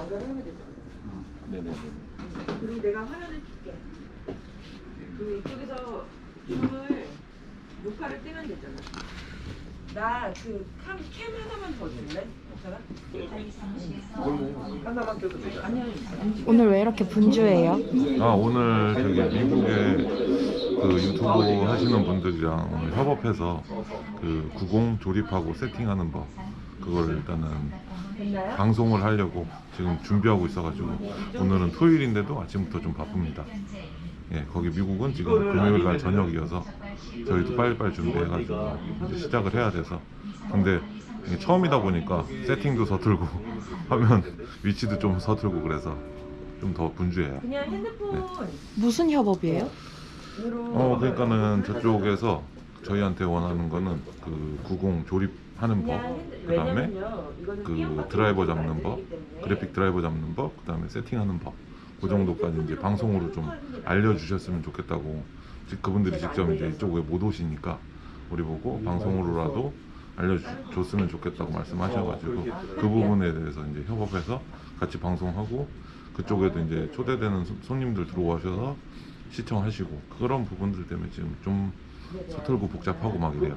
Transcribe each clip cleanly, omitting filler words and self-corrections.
연결하면 되잖아. 네네네. 그리고 내가 화면을 줄게. 그 이쪽에서 줌을 녹화를 뜨면 되잖아. 나 그 캠 하나만 더 줄래? 괜찮아? 하나만 껴도 되잖아. 아니야. 오늘 왜 이렇게 분주해요? 아, 오늘 저기 미국에 그 유튜브 하시는 분들이랑 오늘 협업해서 그 90 조립하고 세팅하는 법 그걸 일단은 됐나요? 방송을 하려고 지금 준비하고 있어가지고 오늘은 토요일인데도 아침부터 좀 바쁩니다. 예, 거기 미국은 지금 금요일날 저녁이어서 저희도 빨리빨리 준비해가지고 이제 시작을 해야 돼서 근데 이게 처음이다 보니까 세팅도 서툴고 화면 위치도 좀 서툴고 그래서 좀 더 분주해요. 그냥 핸드폰 무슨 협업이에요? 그러니까는 저쪽에서 저희한테 원하는 거는 그 90 조립하는 법, 그 다음에 그 드라이버 잡는 법, 그래픽 드라이버 잡는 법, 그 다음에 세팅하는 법, 그 정도까지 이제 방송으로 좀 알려주셨으면 좋겠다고. 그분들이 직접 이제 이쪽에 못 오시니까 우리 보고 방송으로라도 알려줬으면 좋겠다고 말씀하셔가지고 그 부분에 대해서 이제 협업해서 같이 방송하고 그쪽에도 이제 초대되는 손님들 들어오셔서 시청하시고 그런 부분들 때문에 지금 좀 서툴고 복잡하고 막 이래요.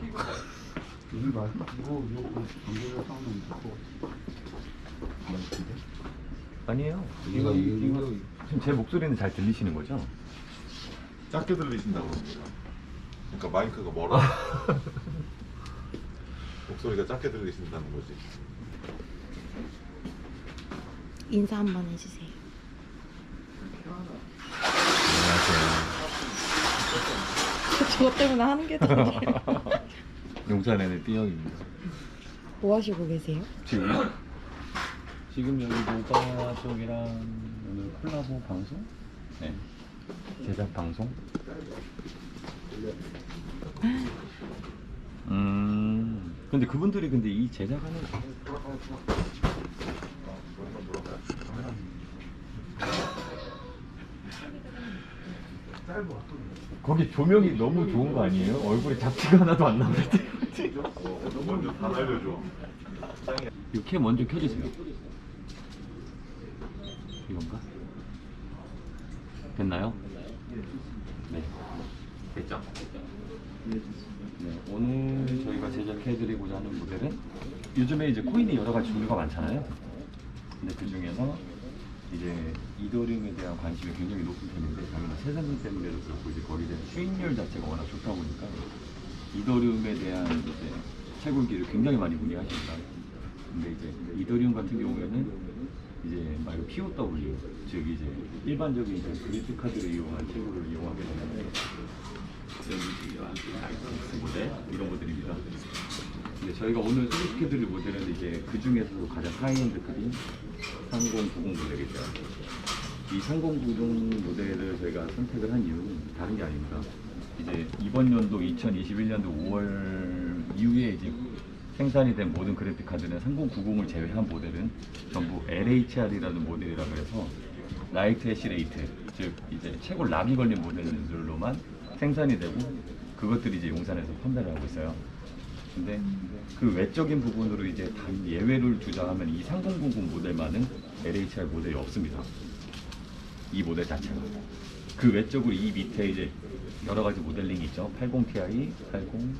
아니에요. 이거 지금 제 목소리는 잘 들리시는 거죠? 작게 들리신다고. 그러니까 마이크가 멀어. 목소리가 작게 들리신다는 거지. 인사 한번 해주세요. 저것 때문에 하는 게 더. 용산에는 띠영입니다. 뭐 하시고 계세요? 지금 여기 모바 쪽이랑 오늘 콜라보 방송? 네. 제작 방송? 근데 그분들이 근데 이 제작하는 거기 조명이 너무 좋은 거 아니에요? 얼굴에 잡티가 하나도 안 나올 때. 먼저 다 알려줘. 이거 캠 먼저 켜주세요. 이건가? 됐나요? 네. 됐죠? 네, 오늘 저희가 제작해드리고자 하는 모델은 요즘에 이제 코인이 여러 가지 종류가 많잖아요. 근데 그 중에서 이제 이더리움에 대한 관심이 굉장히 높은 편인데 당연히 세상님 때문에도 그렇고 이제 거기에 대한 수익률 자체가 워낙 좋다 보니까 이더리움에 대한 이제 채굴기를 굉장히 많이 문의하십니다. 근데 이제 이더리움 같은 경우에는 이제 말 POW 즉 이제 일반적인 이제 그래픽 카드를 이용한 채굴을 이용하게 되는데 RTX 모델 이런 모델입니다. 근데 저희가 오늘 소개시켜드릴 모델은 이제 그 중에서도 가장 하이엔드급인 3090 모델이죠. 이 3090 모델을 저희가 선택을 한 이유는 다른 게 아닙니다. 이제 이번 연도 2021년도 5월 이후에 이제 생산이 된 모든 그래픽 카드는 3090을 제외한 모델은 전부 LHR이라는 모델이라고 해서 라이트 해시 레이트, 즉 이제 최고 락이 걸린 모델들로만 생산이 되고 그것들이 이제 용산에서 판매를 하고 있어요. 근데 그 외적인 부분으로 이제 단 예외를 두자하면 이 3090 모델만은 LHR 모델이 없습니다. 이 모델 자체가. 그 외적으로 이 밑에 이제 여러 가지 모델링이 있죠. 80ti, 80,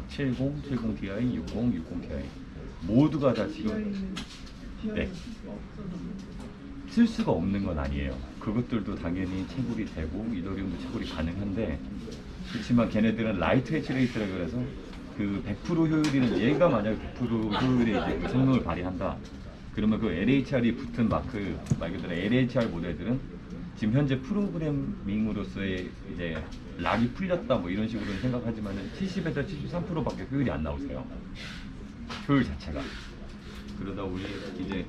70, 70ti, 60, 60ti 모두가 다 지금 네. 쓸 수가 없는 건 아니에요. 그것들도 당연히 채굴이 되고 이더리움도 채굴이 가능한데 그렇지만 걔네들은 라이트 해치 레이트라고 해서 그 100% 효율이는 얘가 만약에 100% 효율의 이제 그 성능을 발휘한다. 그러면 그 LHR이 붙은 마크 말 그대로 LHR 모델들은 지금 현재 프로그래밍으로서의 이제 락이 풀렸다 뭐 이런 식으로 생각하지만은 70에서 73%밖에 효율이 안 나오세요. 효율 자체가. 그러다 보니 이제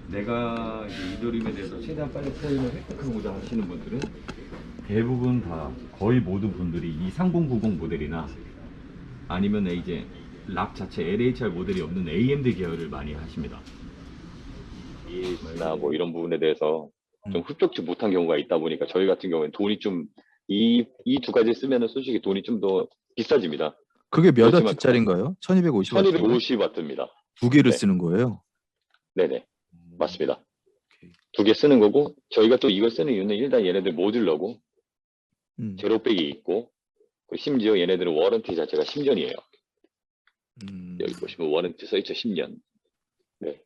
내가 이제 이더리움에 대해서 최대한 빨리 차이를 획득하고자 하시는 분들은 대부분 다 거의 모든 분들이 이 3090 모델이나 아니면 이제 락 자체 LHR 모델이 없는 AMD 계열을 많이 하십니다. 나 뭐 이런 부분에 대해서 좀 흡족지 못한 경우가 있다 보니까 저희 같은 경우에는 돈이 좀 이 두 가지 쓰면은 솔직히 돈이 좀 더 비싸집니다. 그게 몇 그렇지만 와트짜리인가요? 1250와트. 1250와트입니다. 두 개를 네. 쓰는 거예요? 네네 맞습니다. 두 개 쓰는 거고, 저희가 또 이걸 쓰는 이유는 일단 얘네들 모듈러고 제로백이 있고, 심지어 얘네들은 워런티 자체가 10년이에요. 여기 보시면 워런티 써있죠, 10년. 네.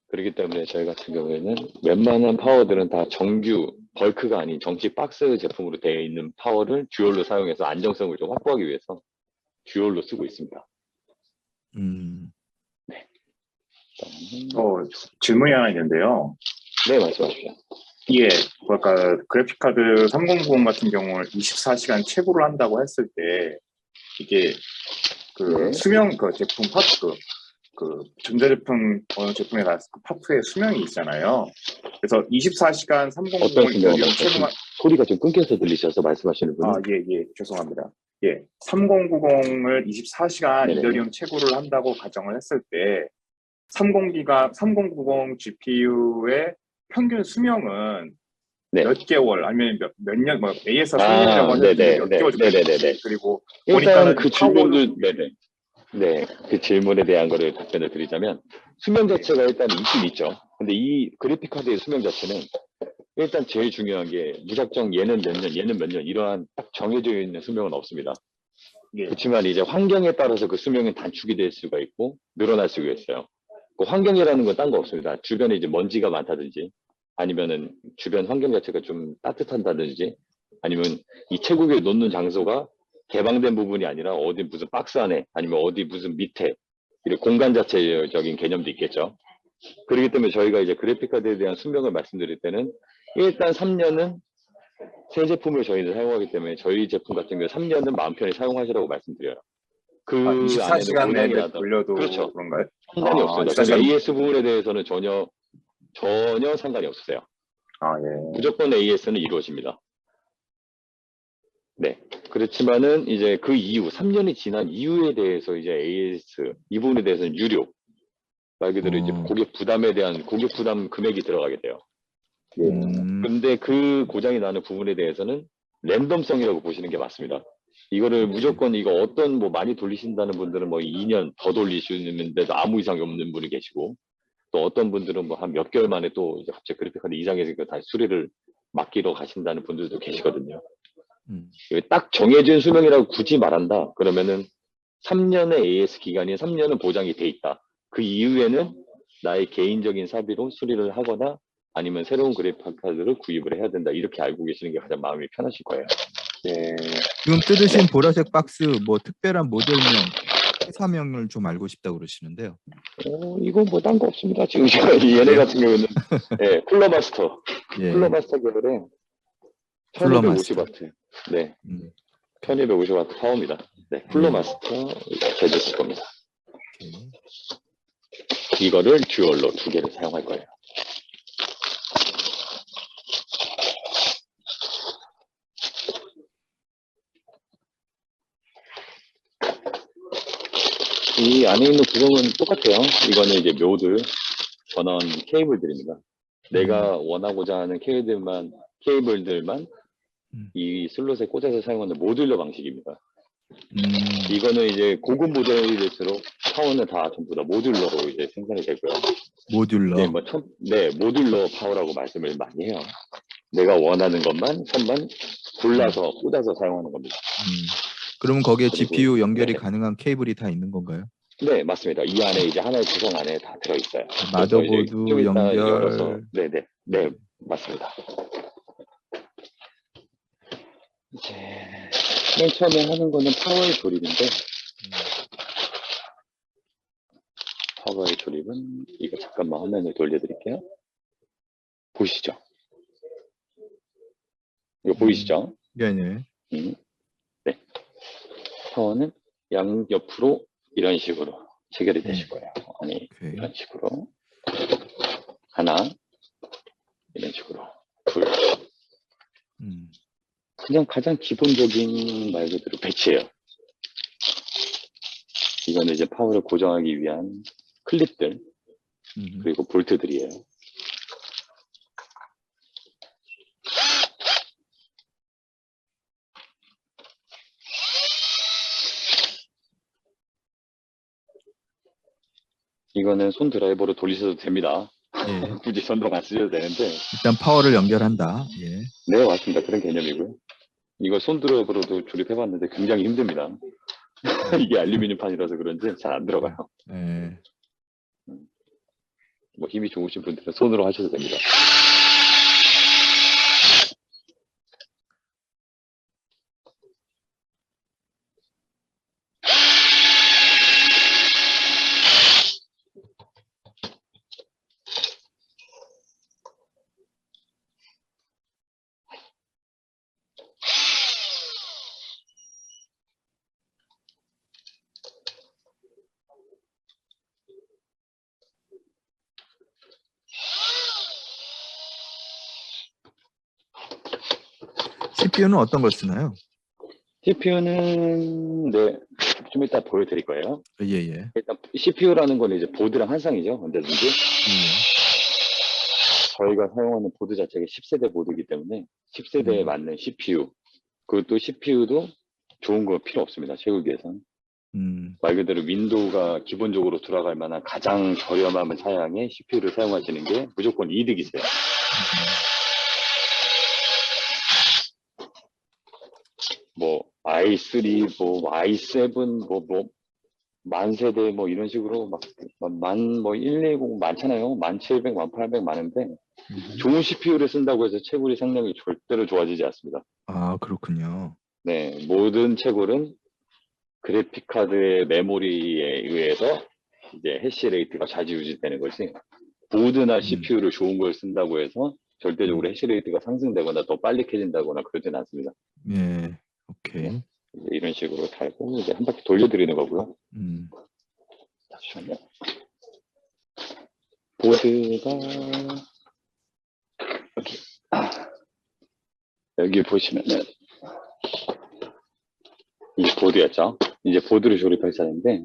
그렇기 때문에 저희 같은 경우에는 웬만한 파워들은 다 정규 벌크가 아닌 정식 박스 제품으로 되어 있는 파워를 듀얼로 사용해서 안정성을 좀 확보하기 위해서 듀얼로 쓰고 있습니다. 네. 질문이 하나 있는데요. 네, 말씀하십시오. 예, 그러니까 그래픽카드 3090 같은 경우는 24시간 채굴을 한다고 했을 때 이게 그 네. 수명 그 제품 파트 그 전자제품 어느 제품에 나왔을 그 파트의 수명이 있잖아요. 그래서 24시간 어떤 3090을 수명? 채굴만 소리가 좀 끊겨서 들리셔서 말씀하시는 분은 예, 죄송합니다. 예, 3090을 24시간 네네. 이더리움 채굴을 한다고 가정을 했을 때 3090 GPU의 평균 수명은 네. 몇 개월 아니면 몇 년, 뭐 AS 3년이라고 하셨는데 몇 개월 정도 네네네네. 그리고 일단 보니까는 그 질문도 네네. 네, 그 질문에 대한 거를 답변을 드리자면 수명 자체가 일단 있긴 있죠. 근데 이 그래픽 카드의 수명 자체는 일단 제일 중요한 게 무작정 얘는 몇 년, 얘는 몇 년 이러한 딱 정해져 있는 수명은 없습니다. 예, 그렇지만 이제 환경에 따라서 그 수명은 단축이 될 수가 있고 늘어날 수가 있어요. 그 환경이라는 건 딴 거 없습니다. 주변에 이제 먼지가 많다든지 아니면은 주변 환경 자체가 좀 따뜻한다든지 아니면 이 채굴기에 놓는 장소가 개방된 부분이 아니라 어디 무슨 박스 안에 아니면 어디 무슨 밑에 이런 공간 자체적인 개념도 있겠죠. 그렇기 때문에 저희가 이제 그래픽카드에 대한 수명을 말씀드릴 때는 일단 3년은 새 제품을 저희는 사용하기 때문에 저희 제품 같은 경우에 3년은 마음 편히 사용하시라고 말씀드려요. 그 안에는 24시간 내내 고장이라도 돌려도 그렇죠. 그런가요? 상관이 없습니다. 그래서 24시간. AS 부분에 대해서는 전혀 상관이 없으세요. 예. 무조건 AS는 이루어집니다. 네. 그렇지만은 이제 그 이후 3년이 지난 이후에 대해서 이제 AS 이 부분에 대해서는 유료 말 그대로 이제 고객 부담에 대한 고객 부담 금액이 들어가게 돼요. 근데 그 고장이 나는 부분에 대해서는 랜덤성이라고 보시는 게 맞습니다. 이거를 무조건 이거 어떤 뭐 많이 돌리신다는 분들은 뭐 2년 더 돌리시는데도 아무 이상이 없는 분이 계시고 또 어떤 분들은 뭐 한 몇 개월 만에 또 이제 갑자기 그래픽카드 이상해지니까 다시 수리를 맡기러 가신다는 분들도 계시거든요. 딱 정해진 수명이라고 굳이 말한다 그러면은 3년의 AS 기간이 3년은 보장이 돼 있다. 그 이후에는 나의 개인적인 사비로 수리를 하거나 아니면 새로운 그래픽카드를 구입을 해야 된다. 이렇게 알고 계시는 게 가장 마음이 편하실 거예요. 네. 지금 뜯으신 보라색 박스 뭐 특별한 모델명, 회사명을 좀 알고 싶다고 그러시는데요. 이거 뭐 딴 거 없습니다. 지금 얘네 같은 경우는 예, 쿨러마스터. 예. 쿨러마스터 계열의 쿨러마스터. 1250W. 네. 1250W 파워입니다. 네, 쿨러마스터 제조할 겁니다. 오케이. 이거를 듀얼로 두 개를 사용할 거예요. 이 안에 있는 구성은 똑같아요. 이거는 이제 묘들, 전원 케이블들입니다. 내가 원하고자 하는 케이블들만 이 슬롯에 꽂아서 사용하는 모듈러 방식입니다. 이거는 이제 고급 모델일수록 파워는 다 전부 다 모듈러로 이제 생산이 되고요. 모듈러. 네, 모듈러 파워라고 말씀을 많이 해요. 내가 원하는 것만 선만 골라서 꽂아서 사용하는 겁니다. 그러면 거기에 그리고- GPU 연결이 네. 가능한 케이블이 다 있는 건가요? 네, 맞습니다. 이 안에 이제 하나의 구성 안에 다 들어있어요. 마더보드 그래서 이제 좀 이따 연결. 열어서, 네, 맞습니다. 이제 맨 처음에 하는 거는 파워의 조립인데, 파워의 조립은 이거 잠깐만 화면을 돌려드릴게요. 보시죠. 이거 보이시죠? 네네. 네. 파워는 양옆으로 이런 식으로 체결이 되실 거예요. 아니, 오케이. 이런 식으로. 하나, 이런 식으로. 둘. 그냥 가장 기본적인 말 그대로 배치예요. 이거는 이제 파워를 고정하기 위한 클립들, 그리고 볼트들이에요. 이거는 손 드라이버로 돌리셔도 됩니다. 예. 굳이 전동 안 쓰셔도 되는데. 일단 파워를 연결한다. 예. 네, 맞습니다. 그런 개념이고요. 이거 손드롭으로도 조립해봤는데 굉장히 힘듭니다. 이게 알루미늄 판이라서 그런지 잘 안 들어가요. 예. 뭐 힘이 좋으신 분들은 손으로 하셔도 됩니다. CPU는 어떤 걸 쓰나요? CPU는 네, 좀 이따 보여드릴 거예요. 예, 예. 일단 CPU라는 건 이제 보드랑 한 쌍이죠. 언제든지. 저희가 사용하는 보드 자체가 10세대 보드이기 때문에 10세대에 맞는 CPU. 그것도 CPU도 좋은 거 필요 없습니다. 채우기에선. 말 그대로 윈도우가 기본적으로 돌아갈 만한 가장 저렴한 사양의 CPU를 사용하시는 게 무조건 이득이세요. 뭐 i3, 뭐 i7, 뭐 만세대 뭐 이런 식으로 막 120 많잖아요. 1700, 1800 많은데 좋은 CPU를 쓴다고 해서 채굴이 성능이 절대로 좋아지지 않습니다. 아, 그렇군요. 네, 모든 채굴은 그래픽 카드의 메모리에 의해서 이제 해시레이트가 좌지우지되는 것이 보드나 CPU를 좋은 걸 쓴다고 해서 절대적으로 해시레이트가 상승되거나 더 빨리 켜진다거나 그러진 않습니다. 예. 오케이. 네, 이런 식으로 달고 이제 한 바퀴 돌려드리는 거고요. 잠시만요. 보드가 여기 보시면은 이 보드였죠. 이제 보드를 조립할 차례인데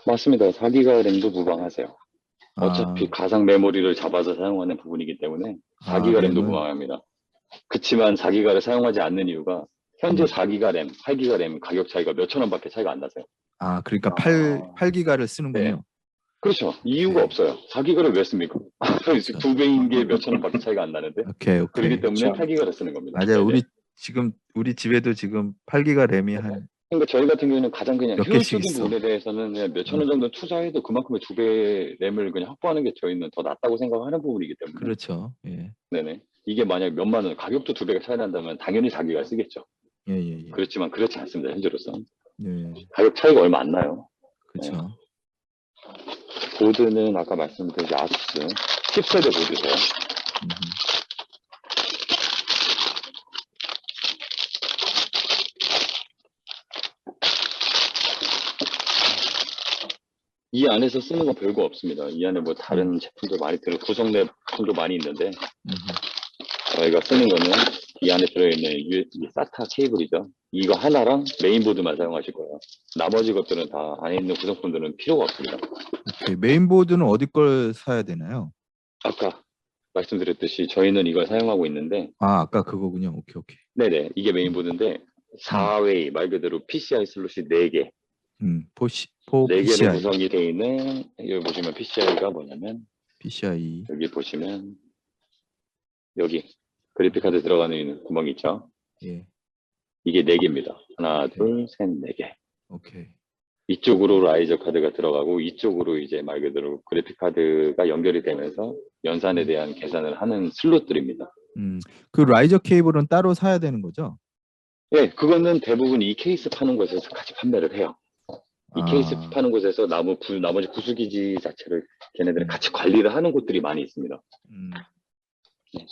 맞습니다. 4기가 램도 무방하세요. 어차피 가상 메모리를 잡아서 사용하는 부분이기 때문에 4기가 램도 무방합니다. 그치만 4기가를 사용하지 않는 이유가 현재 4기가 램, 8기가 램 가격 차이가 몇천 원밖에 차이가 안 나세요. 아, 그러니까 8기가를 쓰는군요. 네. 그렇죠. 이유가 없어요. 4기가를 왜 씁니까? 그렇죠. 2배인 게 몇천 원밖에 차이가 안 나는데. 오케이. 그렇기 때문에 그렇죠. 8기가를 쓰는 겁니다. 맞아요. 네네. 우리 집에도 지금 8기가 램이 한 그러니까 저희 같은 경우에는 가장 그냥 몇 개씩 효율적인 있어. 부분에 대해서는 그냥 몇천 원 정도 투자해도 그만큼의 2배 램을 그냥 확보하는 게 저희는 더 낫다고 생각하는 부분이기 때문에. 그렇죠. 예. 네네. 이게 만약 몇만 원, 가격도 2배가 차이 난다면 당연히 4기가 쓰겠죠. 예, 예, 예. 그렇지만 그렇지 않습니다. 현재로서. 예. 가격 차이가 얼마 안 나요. 그렇죠. 보드는 아까 말씀드린 아수스 10세대 보드세요. 이 안에서 쓰는 건 별거 없습니다. 이 안에 뭐 다른 제품도 많이 구성 제품도 많이 있는데 저희가 쓰는 거는 이 안에 들어있는 SATA 케이블이죠. 이거 하나랑 메인보드만 사용하실 거예요. 나머지 것들은 다 안에 있는 구성품들은 필요가 없습니다. 오케이. 메인보드는 어디 걸 사야 되나요? 아까 말씀드렸듯이 저희는 이걸 사용하고 있는데 아까 그거군요. 오케이. 네네 이게 메인보드인데 4웨이 말 그대로 PCI 슬롯이 4개 4개로 PCI. 구성이 되어 있는 여기 보시면 PCI가 뭐냐면 PCI. 여기 보시면 여기 그래픽카드 들어가는 구멍이 있죠. 예. 이게 4개입니다. 하나, 둘, 셋, 4개. 오케이. 이쪽으로 라이저 카드가 들어가고 이쪽으로 이제 말 그대로 그래픽 카드가 연결이 되면서 연산에 대한 계산을 하는 슬롯들입니다. 그 라이저 케이블은 따로 사야 되는 거죠? 네, 그거는 대부분 이 케이스 파는 곳에서 같이 판매를 해요. 이 케이스 파는 곳에서 나머지 부수기지 자체를 걔네들이 같이 관리를 하는 곳들이 많이 있습니다. 네.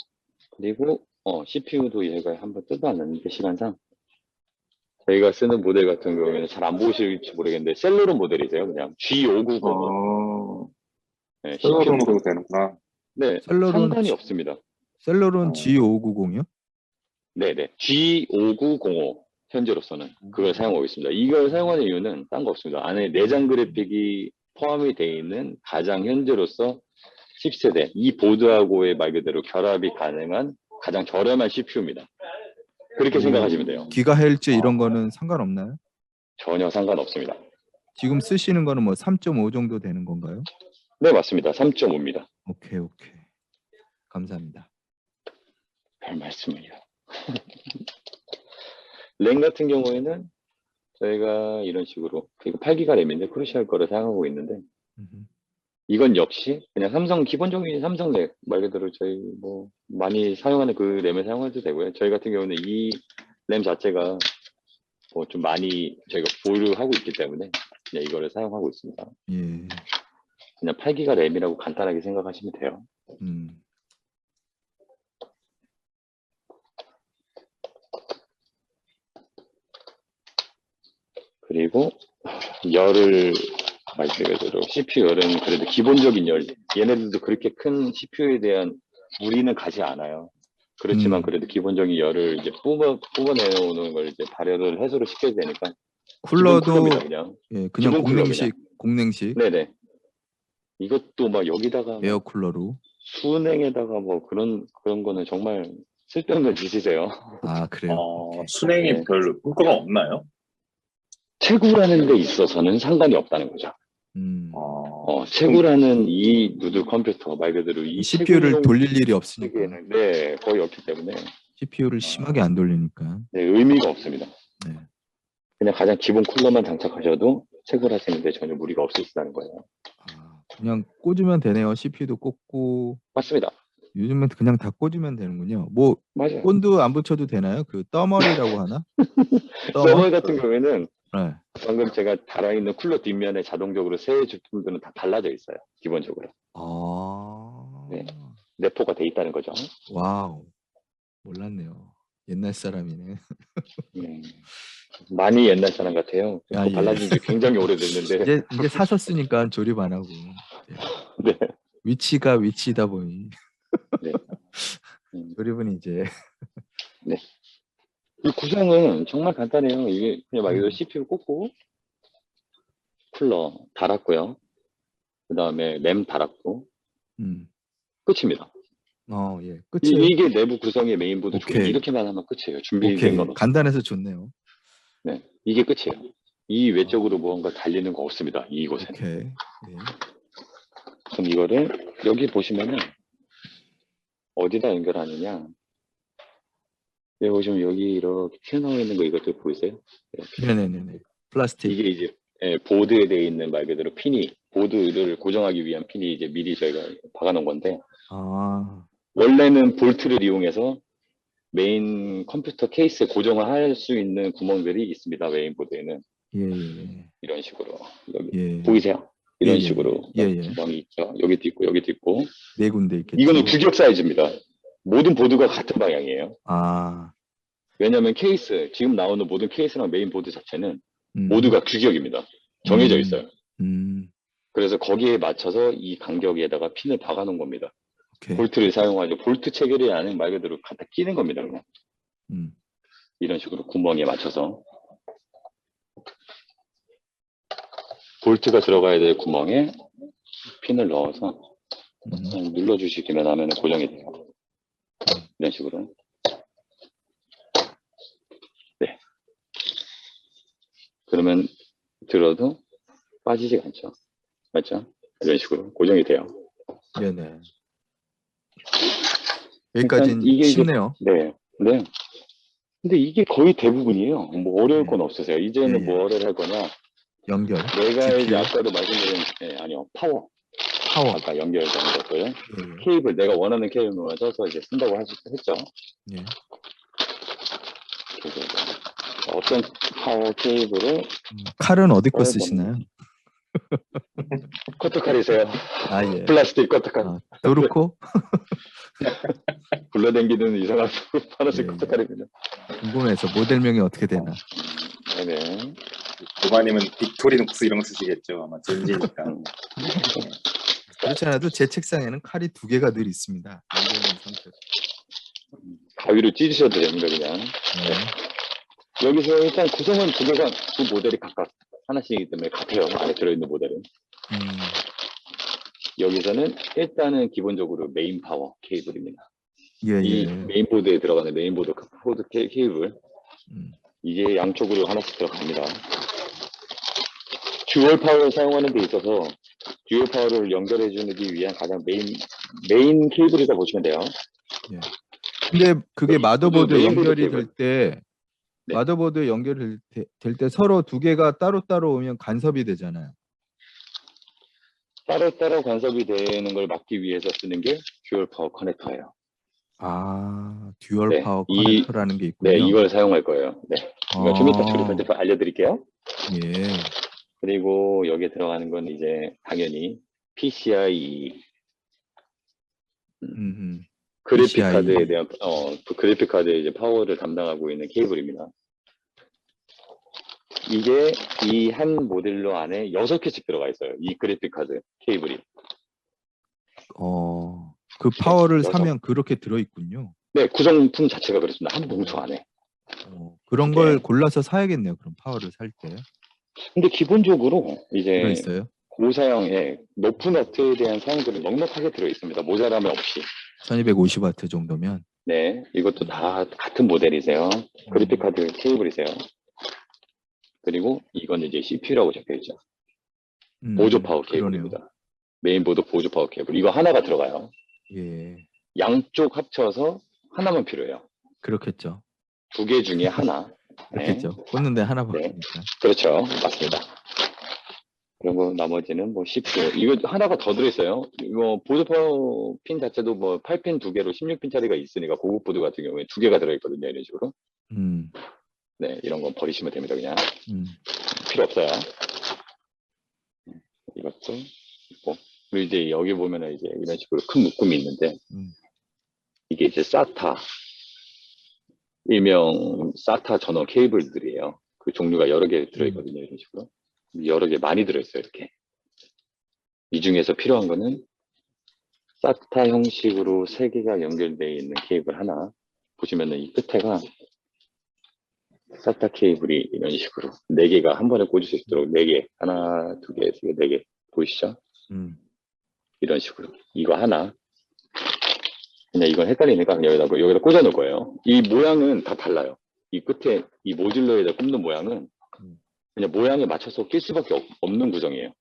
그리고 CPU도 얘가 한번 뜯어놨는데 시간상 저희가 쓰는 모델 같은 경우에는 잘 안 보실지 모르겠는데 셀러론 모델이세요. 그냥 G590. 네, 셀러론으로 되는구나. 네, 셀러론 상관이 없습니다. 셀러론 G590이요? 네네, G5905 현재로서는 그걸 사용하고 있습니다. 이걸 사용하는 이유는 딴 거 없습니다. 안에 내장 그래픽이 포함이 되어 있는 가장 현재로서 10세대 이 보드하고의 말 그대로 결합이 가능한 가장 저렴한 CPU입니다. 그렇게 생각하시면 돼요. 기가헬츠 이런 거는 상관없나요? 전혀 상관없습니다. 지금 쓰시는 거는 뭐 3.5 정도 되는 건가요? 네, 맞습니다. 3.5입니다. 오케이. 감사합니다. 별 말씀을요. 램 같은 경우에는 저희가 이런 식으로 이거 8기가 램인데 크루시알 거를 사용하고 있는데 음흠. 이건 역시 그냥 삼성 기본적인 삼성 램 말 그대로 저희 뭐 많이 사용하는 그 램을 사용해도 되고요. 저희 같은 경우는 이 램 자체가 뭐 좀 많이 저희가 보유하고 있기 때문에 그냥 이거를 사용하고 있습니다. 예. 그냥 8기가 램이라고 간단하게 생각하시면 돼요. 그리고 열을 말씀드린 CPU 열은 그래도 기본적인 열, 얘네들도 그렇게 큰 CPU에 대한 무리는 가지 않아요. 그렇지만 그래도 기본적인 열을 이제 뿜어내오는 걸 이제 발열을 해소를 시켜야 되니까 기본 쿨러도 쿨러입니다, 그냥. 예, 그냥 기본 쿨러 공냉식 네네. 이것도 막 여기다가 막 에어 쿨러로. 수냉에다가 뭐 그런 거는 정말 쓸데없는 짓이세요. 아, 그래요. 순행이 네. 별 효과가 없나요? 채굴하는 데 있어서는 상관이 없다는 거죠. 채굴하는 이 누드 컴퓨터 말 그대로 이 CPU를 채굴용 돌릴 일이 없으니까. 시기에는 네, 거의 없기 때문에 CPU를 심하게 안 돌리니까. 네, 의미가 없습니다. 네. 그냥 가장 기본 쿨러만 장착하셔도 채굴하시는데 전혀 무리가 없으시다는 거예요. 그냥 꽂으면 되네요. CPU도 꽂고. 맞습니다. 요즘은 그냥 다 꽂으면 되는군요. 뭐 맞아요. 본드 안 붙여도 되나요? 그 떠머리라고 하나? 서머 같은 경우에는 네. 방금 제가 달아있는 쿨러 뒷면에 자동적으로 새 제품들은 다 달라져 있어요. 기본적으로. 네. 내포가 돼 있다는 거죠. 와우. 몰랐네요. 옛날 사람이네. 많이 옛날 사람 같아요. 아, 예. 달라진 지 굉장히 오래됐는데. 이제 사셨으니까 조립 안 하고. 네. 위치가 위치다 보니. 네. 조립은 이제. 네. 이 구성은 정말 간단해요. 이게 그냥 말 그대로 CPU 꽂고 쿨러 달았고요. 그 다음에 램 달았고 끝입니다. 예. 끝이에요. 이게 내부 구성의 메인보드 오케이. 이렇게만 하면 끝이에요. 준비된 오케이. 거는. 간단해서 좋네요. 네, 이게 끝이에요. 이 외적으로 무언가 달리는 거 없습니다. 이곳에는. 오케이. 네. 그럼 이거를 여기 보시면은 어디다 연결하느냐? 여기 보시면 여기 이렇게 튀어나와 있는 거 이것도 보이세요? 네네네. 플라스틱. 이게 이제 보드에 되어 있는 말 그대로 핀이 보드를 고정하기 위한 핀이 이제 미리 저희가 박아놓은 건데 원래는 볼트를 이용해서 메인 컴퓨터 케이스에 고정을 할 수 있는 구멍들이 있습니다. 메인보드에는 이런 식으로 여기 보이세요? 이런 식으로 구멍이 있죠. 여기도 있고 여기도 있고 네 군데 있겠죠. 이거는 규격 사이즈입니다. 모든 보드가 같은 방향이에요. 왜냐하면 케이스 지금 나오는 모든 케이스랑 메인보드 자체는 모두가 규격입니다. 정해져 있어요. 그래서 거기에 맞춰서 이 간격에다가 핀을 박아놓은 겁니다. 볼트를 사용하죠. 볼트 체결이 아닌 말 그대로 갖다 끼는 겁니다. 그냥. 이런 식으로 구멍에 맞춰서 볼트가 들어가야 될 구멍에 핀을 넣어서 눌러주시기만 하면 고정이 돼요. 이런 식으로. 네. 그러면 들어도 빠지지 않죠. 맞죠? 이런 식으로 고정이 돼요. 네네. 여기까지는 쉽네요. 네. 네. 근데 이게 거의 대부분이에요. 뭐 어려울 건 없으세요. 이제는 뭐를 할 거냐? 연결. 내가 이제 아까도 말씀드린 아니요. 파워. 아까 연결되는 것들. 케이블 내가 원하는 케이블만 써서 이제 쓴다고 했죠. 네. 어떤 파워 케이블을 칼은 어디 거 쓰시나요? 커터칼이세요. 예. 플라스틱 커터칼. 도르코? 굴러댕기는 이상한 파란색 커터칼입니다. 궁금해서 모델명이 어떻게 되나? 네네. 도마님은 빅토리녹스 이런 거 쓰시겠죠. 아마 젠지니까. 그렇지 않아도 제 책상에는 칼이 2개가 늘 있습니다. 가위로 찢으셔도 됩니다, 그냥. 여기서 일단 구성은 2개가, 2 모델이 각각 하나씩이기 때문에 같아요. 안에 들어있는 모델은. 여기서는 일단은 기본적으로 메인 파워 케이블입니다. 이 메인보드에 들어가는 메인보드 코드 케이블. 이게 양쪽으로 하나씩 들어갑니다. 듀얼 파워를 사용하는 데 있어서 듀얼 파워를 연결해 주기 위한 가장 메인 케이블이라고 보시면 돼요. 예. 근데 그게 마더보드 메인보드 연결이 케이블. 될 때 네. 마더보드 연결이 될 때 서로 두 개가 따로따로 오면 간섭이 되잖아요. 따로따로 간섭이 되는 걸 막기 위해서 쓰는 게 듀얼 파워 커넥터예요. 아, 듀얼 네, 파워 이- 커넥터라는 게 있군요. 네, 이걸 사용할 거예요. 네. 이거 좀 이따 조립할 때 알려드릴게요. 예. 그리고 여기에 들어가는 건 이제 당연히 PCIe 음. 그래픽 PCIe. 카드에 대한 그 그래픽 카드의 이제 파워를 담당하고 있는 케이블입니다. 이게 이 한 모듈러 안에 6개씩 들어가 있어요. 이 그래픽 카드 케이블이. 그 파워를 여섯. 사면 그렇게 들어 있군요. 네, 구성품 자체가 그렇습니다. 한 봉투 안에. 그런 네. 걸 골라서 사야겠네요. 그럼 파워를 살 때. 근데 기본적으로 들어 이제 있어요. 고사양의 높은 워트에 대한 사양들이 넉넉하게 들어 있습니다. 모자람이 없이. 1250W 정도면. 네, 이것도 다 같은 모델이세요. 그래픽 카드 케이블이세요. 그리고 이건 이제 CPU라고 적혀 있죠. 보조 파워 케이블입니다. 메인보드 보조 파워 케이블. 이거 하나가 들어가요. 예. 양쪽 합쳐서 하나만 필요해요. 그렇겠죠. 2개 중에 하나. 네. 그렇겠죠. 꽂는데 하나 네. 바꾸니까. 그렇죠. 맞습니다. 그리고 나머지는 뭐 CPU. 이거 하나가 더 들어있어요. 이거 보조 파워 핀 자체도 뭐 8핀 2개로 16핀짜리가 있으니까 고급 보드 같은 경우에 2개가 들어있거든요. 이런 식으로. 음. 네, 이런 건 버리시면 됩니다. 그냥. 음. 필요 없어요. 이것도 있고. 그리고 이제 여기 보면은 이제 이런 식으로 큰 묶음이 있는데, 이게 이제 SATA, 일명 SATA 전원 케이블들이에요. 그 종류가 여러 개 들어있거든요. 이런 식으로. 여러 개 많이 들어있어요. 이렇게. 이 중에서 필요한 거는 SATA 형식으로 3개가 연결되어 있는 케이블 하나. 보시면은 이 끝에가 SATA 케이블이 이런 식으로 4개가 한 번에 꽂을 수 있도록 4개, 하나, 2개, 3개, 4개 보이시죠? 이런 식으로 이거 하나. 그냥 이건 헷갈리니까 그냥 여기다 꽂아 놓을 거예요. 이 모양은 다 달라요. 이 끝에 이 모듈러에다 꼽는 모양은 그냥 모양에 맞춰서 낄 수밖에 없는 구성이에요.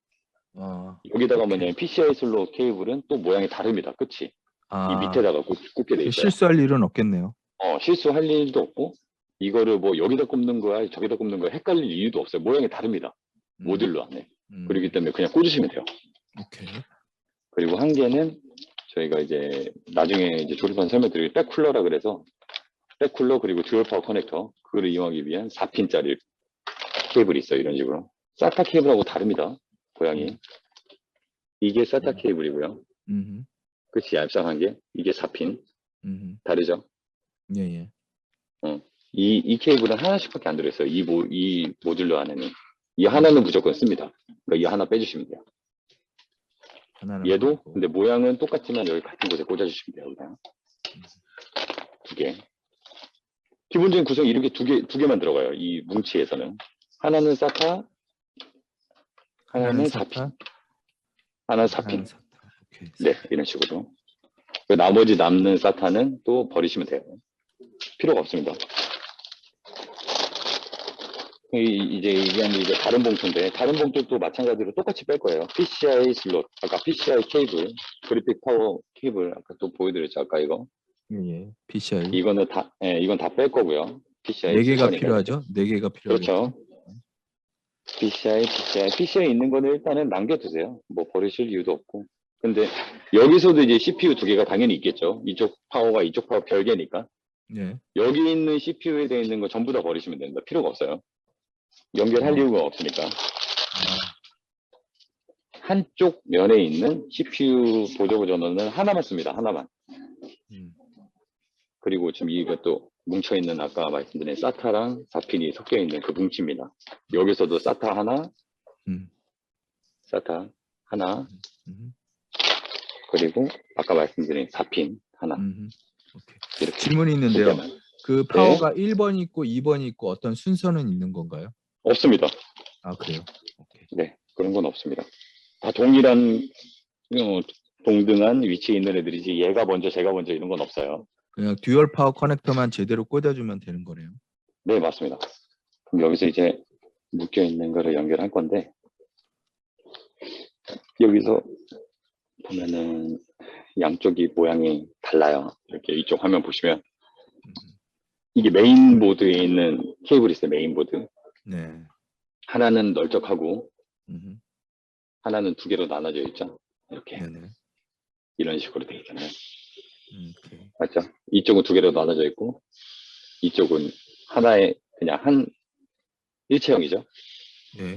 여기다가 뭐냐면 PCI 슬롯 케이블은 또 모양이 다릅니다. 끝이 이 밑에다가 꽂게 돼 있어요. 실수할 일은 없겠네요. 실수할 일도 없고 이거를 뭐 여기다 꼽는 거야 저기다 꼽는 거야 헷갈릴 이유도 없어요. 모양이 다릅니다. 모듈러 안에. 그렇기 때문에 그냥 꽂으시면 돼요. 오케이. 그리고 한 개는 저희가 이제 나중에 이제 조립한 설명드릴 백쿨러라 그래서 백쿨러 그리고 듀얼 파워 커넥터 그거를 이용하기 위한 4핀짜리 케이블이 있어요. 이런 식으로. SATA 케이블하고 다릅니다. 고양이. 이게 SATA 케이블이고요. 끝이 얇상한 게 이게 4핀. 다르죠? 예. 이 케이블은 하나씩밖에 안 들어있어요. 이 모듈러 안에는. 이 하나는 무조건 씁니다. 그러니까 이 하나 빼주시면 돼요. 얘도 근데 모양은 똑같지만 여기 같은 곳에 꽂아주시면 돼요. 그냥. 2개. 기본적인 구성이 이렇게 두 개만 들어가요. 이 뭉치에서는. 하나는 SATA, 하나는 4핀. 하나는 4핀. 오케이. 네, 이런 식으로. 나머지 남는 SATA는 또 버리시면 돼요. 필요가 없습니다. 이제 이게 다른 봉투인데 다른 봉투도 마찬가지로 똑같이 뺄 거예요. PCI 슬롯, 아까 PCI 케이블, 그래픽 파워 케이블 아까 또 보여드렸죠. 아까 이거. 예. PCI. 이건 다 뺄 거고요. PCI 4개가 필요하죠? 4개가 필요하죠. 그렇죠. PCI 있는 거는 일단은 남겨두세요. 뭐 버리실 이유도 없고. 근데 여기서도 이제 CPU 2개가 당연히 있겠죠. 이쪽 파워가 이쪽 파워 별개니까. 예. 여기 있는 CPU에 되어 있는 거 전부 다 버리시면 됩니다. 필요가 없어요. 연결할 이유가 없으니까. 한쪽 면에 있는 CPU 보조 전원은 하나만 씁니다. 하나만. 그리고 지금 이것도 뭉쳐있는 아까 말씀드린 SATA랑 4핀이 섞여있는 그 뭉치입니다. 여기서도 SATA 하나, SATA 하나, 그리고 아까 말씀드린 4핀 하나. 이렇게 질문이 있는데요. 그 네. 파워가 1번이 있고 2번이 있고 어떤 순서는 있는 건가요? 없습니다. 아, 그래요? 오케이. 네, 그런 건 없습니다. 다 동일한 동등한 위치에 있는 애들이지 얘가 먼저 제가 먼저 이런 건 없어요. 그냥 듀얼 파워 커넥터만 제대로 꽂아주면 되는 거네요. 네, 맞습니다. 그럼 여기서 이제 묶여 있는 거를 연결할 건데 여기서 보면은 양쪽이 모양이 달라요. 이렇게 이쪽 화면 보시면 이게 메인보드에 있는 케이블이 있어요. 메인보드. 네. 하나는 널쩍하고 음. 하나는 두 개로 나눠져 있죠. 이렇게 네네. 이런 식으로 되어 있잖아요. 오케이. 맞죠? 이쪽은 두 개로 나눠져 있고 이쪽은 하나의 그냥 한 일체형이죠. 네.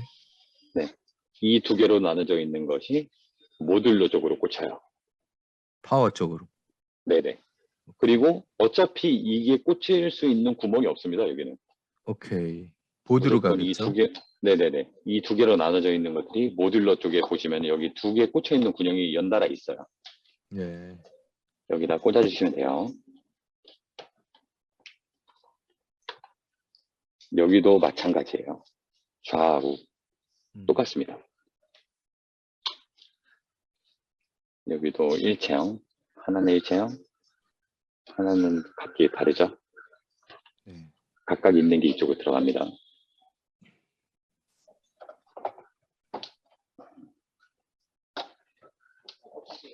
네. 이 두 개로 나눠져 있는 것이 모듈러 쪽으로 꽂혀요. 파워 쪽으로. 네네. 그리고 어차피 이게 꽂힐 수 있는 구멍이 없습니다. 여기는. 오케이. 보드로 무조건 가겠죠? 이 두 개, 네네네. 이 두 개로 나눠져 있는 것들이 모듈러 쪽에 보시면 여기 두 개 꽂혀 있는 구멍이 연달아 있어요. 네. 여기다 꽂아주시면 돼요. 여기도 마찬가지예요. 좌우 똑같습니다. 여기도 일체형, 하나는 일체형, 하나는 각기 다르죠. 네. 각각 있는 게 이쪽으로 들어갑니다.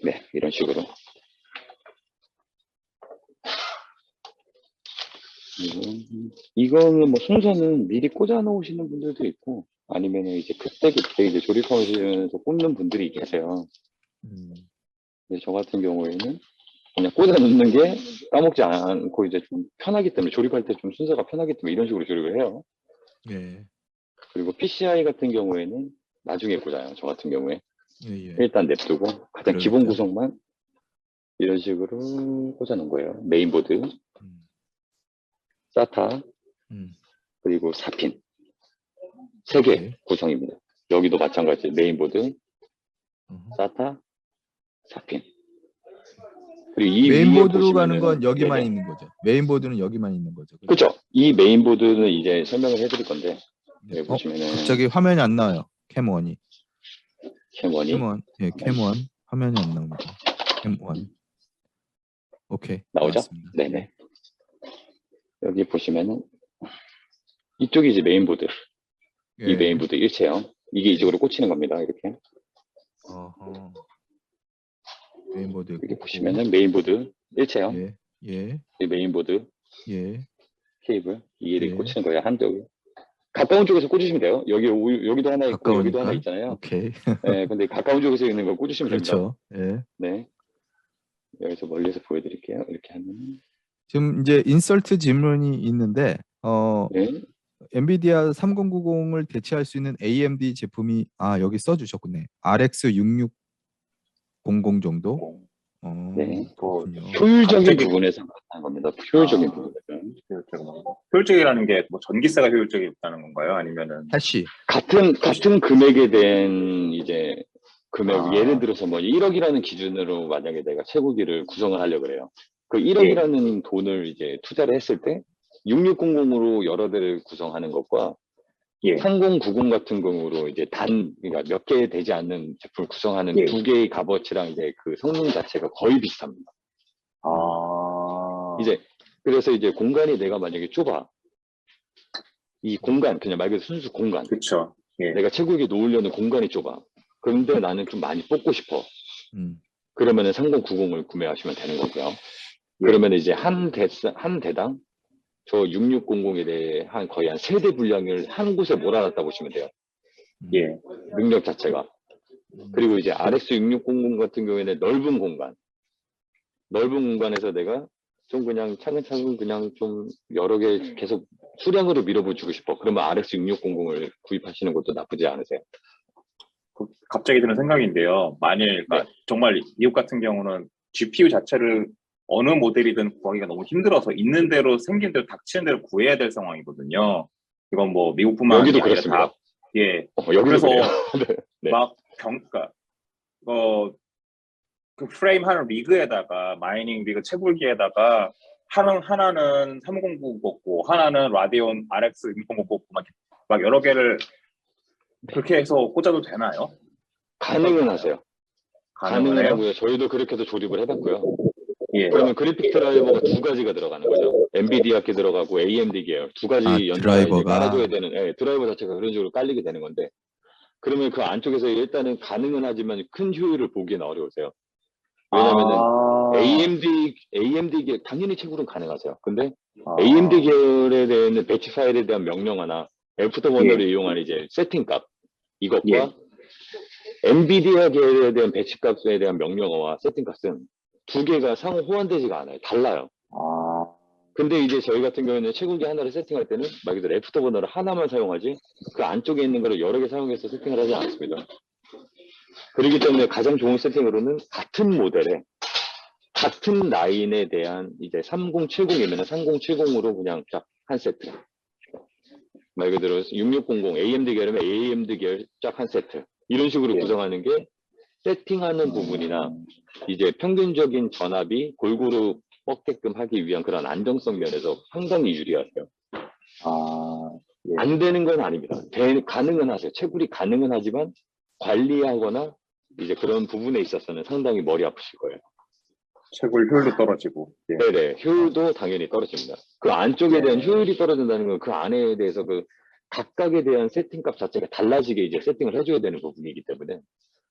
네, 이런 식으로. 이거는 뭐 순서는 미리 꽂아 놓으시는 분들도 있고, 아니면 이제 그때 이제 조립하시면서 꽂는 분들이 계세요. 근데 저 같은 경우에는 그냥 꽂아 놓는 게 까먹지 않고 이제 좀 편하기 때문에, 조립할 때 좀 순서가 편하기 때문에 이런 식으로 조립을 해요. 예. 그리고 PCI 같은 경우에는 나중에 꽂아요. 저 같은 경우에. 예, 예. 일단 냅두고 가장 그러겠죠. 기본 구성만 이런 식으로 꽂아 놓은 거예요. 메인보드, SATA, 그리고 4핀. 3개 오케이. 구성입니다. 여기도 마찬가지. 메인보드, SATA, 4핀. 그리고 이 위에 메인보드로 가는 보시면은- 건 여기만 네네. 있는 거죠. 메인보드는 여기만 있는 거죠. 그죠? 그렇죠. 이 메인보드는 이제 설명을 해드릴 건데, 네. 여기 보시면은 갑자기 화면이 안 나와요. 캠1이. 캠원이 캠1. 예, 캠1 화면이 안 나옵니다. 캠1. 오케이. 나오죠? 나왔습니다. 네네. 여기 보시면은 이쪽이 이제 메인보드. 예. 이 메인보드 일체형. 이게 이쪽으로 꽂히는 겁니다. 이렇게. 어허. 메인보드 여기 보시면은 메인보드 일체형. 예. 예. 이 메인보드 예. 케이블. 이게 이렇게 예. 꽂히는 거예요. 한쪽이. 가까운 쪽에서 꽂으시면 돼요. 여기도 하나 있고 여기도 하나 가까우니까. 있잖아요. 오케이. 네, 근데 가까운 쪽에서 있는 거 꽂으시면 됩니다. 그렇죠. 예. 네. 여기서 멀리서 보여드릴게요. 이렇게 하면. 지금 이제 인설트 질문이 있는데 네. 엔비디아 3090을 대체할 수 있는 AMD 제품이 여기 써주셨군요. RX 6600 정도. 네. 그렇군요. 효율적인 갑자기- 부분에서 나타난 겁니다. 효율적인 부분에서. 효율적이라는 게 뭐 전기세가 효율적이었다는 건가요? 아니면은 해시. 같은 금액에 대한 이제 금액, 아. 예를 들어서 뭐 1억이라는 기준으로 만약에 내가 채굴기를 구성을 하려고 그래요. 그 1억이라는 돈을 이제 투자를 했을 때 6600으로 여러 대를 구성하는 것과 예. 3090 같은 경우로 이제 그러니까 몇 개 되지 않는 제품을 구성하는 예. 두 개의 값어치랑 이제 그 성능 자체가 거의 비슷합니다. 이제 그래서 이제 공간이 내가 만약에 좁아. 이 공간, 그냥 말 그대로 순수 공간. 그렇죠. 예. 내가 채굴기 놓으려는 공간이 좁아. 그런데 나는 좀 많이 뽑고 싶어. 그러면은 3090을 구매하시면 되는 거고요. 그러면 이제 한 대당 저 6600에 대해 거의 한 3대 분량을 한 곳에 몰아놨다 보시면 돼요. 예. 능력 자체가. 그리고 이제 RX 6600 같은 경우에는 넓은 공간에서 내가 좀 그냥 차근차근 그냥 좀 여러 개 계속 수량으로 밀어붙이고 싶어. 그러면 RX 6600을 구입하시는 것도 나쁘지 않으세요. 갑자기 드는 생각인데요. 만일 그러니까 정말 미국 같은 경우는 GPU 자체를 어느 모델이든 구하기가 너무 힘들어서 있는 대로 생긴 대로 닥치는 대로 구해야 될 상황이거든요. 이건 뭐 미국뿐만 여기도 아니라 그렇습니다. 다, 예. 여기도 그래서 그래요. 네. 막 그러니까 그 프레임 하는 리그에다가 마이닝 리그 채굴기에다가 하나는 3090 꽂고 하나는 라디온 RX 6000 꽂고 막 여러 개를 그렇게 해서 꽂아도 되나요? 가능은 하세요. 가능은 해요? 하고요. 저희도 그렇게 해서 조립을 해봤고요. 예. 그러면 그래픽 드라이버가 두 가지가 들어가는 거죠. 엔비디아께 들어가고 AMD 계열 두 가지 연주가 이제 드라이버가. 깔아줘야 되는 드라이버 자체가 그런 식으로 깔리게 되는 건데 그러면 그 안쪽에서 일단은 가능은 하지만 큰 효율을 보기는 어려우세요. 왜냐면은 AMD 계열, 당연히 채굴은 가능하세요. 근데 AMD 계열에 대한 배치 파일에 대한 명령어나 애프터버너를 예. 이용한 이제 세팅값, 이것과 예. 엔비디아 계열에 대한 배치 값에 대한 명령어와 세팅값은 두 개가 상호 호환되지가 않아요. 달라요. 근데 이제 저희 같은 경우에는 채굴기 하나를 세팅할 때는 말 그대로 애프터버너를 하나만 사용하지 그 안쪽에 있는 거를 여러 개 사용해서 세팅을 하지 않습니다. 그렇기 때문에 가장 좋은 세팅으로는 같은 모델에 같은 라인에 대한 이제 3070이면 3070으로 그냥 쫙 한 세트. 말 그대로 6600 AMD 계열이면 AMD 계열 쫙 한 세트. 이런 식으로 예. 구성하는 게 세팅하는 부분이나 이제 평균적인 전압이 골고루 뻗게끔 하기 위한 그런 안정성 면에서 상당히 유리하세요. 예. 안 되는 건 아닙니다. 가능은 하세요. 채굴이 가능은 하지만 관리하거나 이제 그런 부분에 있어서는 상당히 머리 아프실 거예요. 채굴 효율도 떨어지고. 예. 네네. 효율도 당연히 떨어집니다. 그 안쪽에 대한 효율이 떨어진다는 건 그 안에 대해서 그 각각에 대한 세팅값 자체가 달라지게 이제 세팅을 해줘야 되는 부분이기 때문에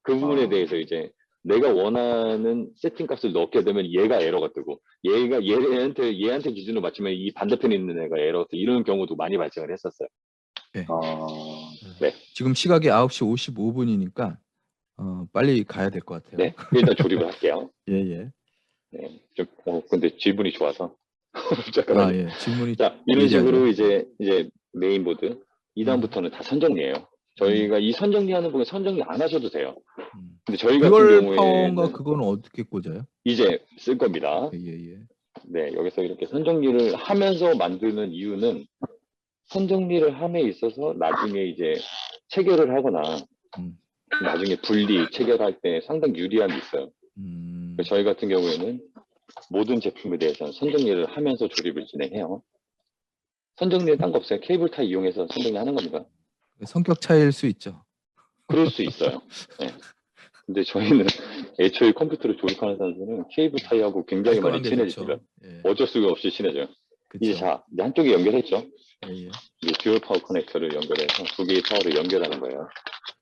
그 부분에 대해서 이제 내가 원하는 세팅값을 넣게 되면 얘가 에러가 뜨고 얘한테 기준으로 맞추면 이 반대편에 있는 애가 에러가 뜨고 이런 경우도 많이 발생을 했었어요. 네. 지금 시각이 9시 55분이니까 빨리 가야 될 것 같아요. 네. 일단 조립을 할게요. 예. 네. 좀, 근데 질문이 좋아서. 잠깐만요. 예. 질문이 자, 이런 얘기하죠. 식으로 이제 메인보드. 이 다음부터는 다 선정리예요. 저희가 이 선정리하는 부분 선정리 안 하셔도 돼요. 근데 저희 같은 듀얼 경우에는 파워인가 그거는 어떻게 꽂아요? 이제 쓸 겁니다. 예. 네, 여기서 이렇게 선정리를 하면서 만드는 이유는 선정리를 함에 있어서 나중에 이제 체결을 하거나 나중에 분리, 체결할 때 상당히 유리함이 있어요. 저희 같은 경우에는 모든 제품에 대해서는 선정리를 하면서 조립을 진행해요. 선정리는 딴 거 없어요. 케이블 타이 이용해서 선정리 하는 겁니다. 성격 차이일 수 있죠. 그럴 수 있어요. 네. 근데 저희는 애초에 컴퓨터를 조립하는 사람들은 케이블 타이하고 굉장히 많이 깔끔한 게 친해집니다. 좋죠. 예. 어쩔 수가 없이 친해져요. 그쵸. 이제 자, 이제 한쪽에 연결했죠. 예. 이제 듀얼 파워 커넥터를 연결해서 두 개의 파워를 연결하는 거예요.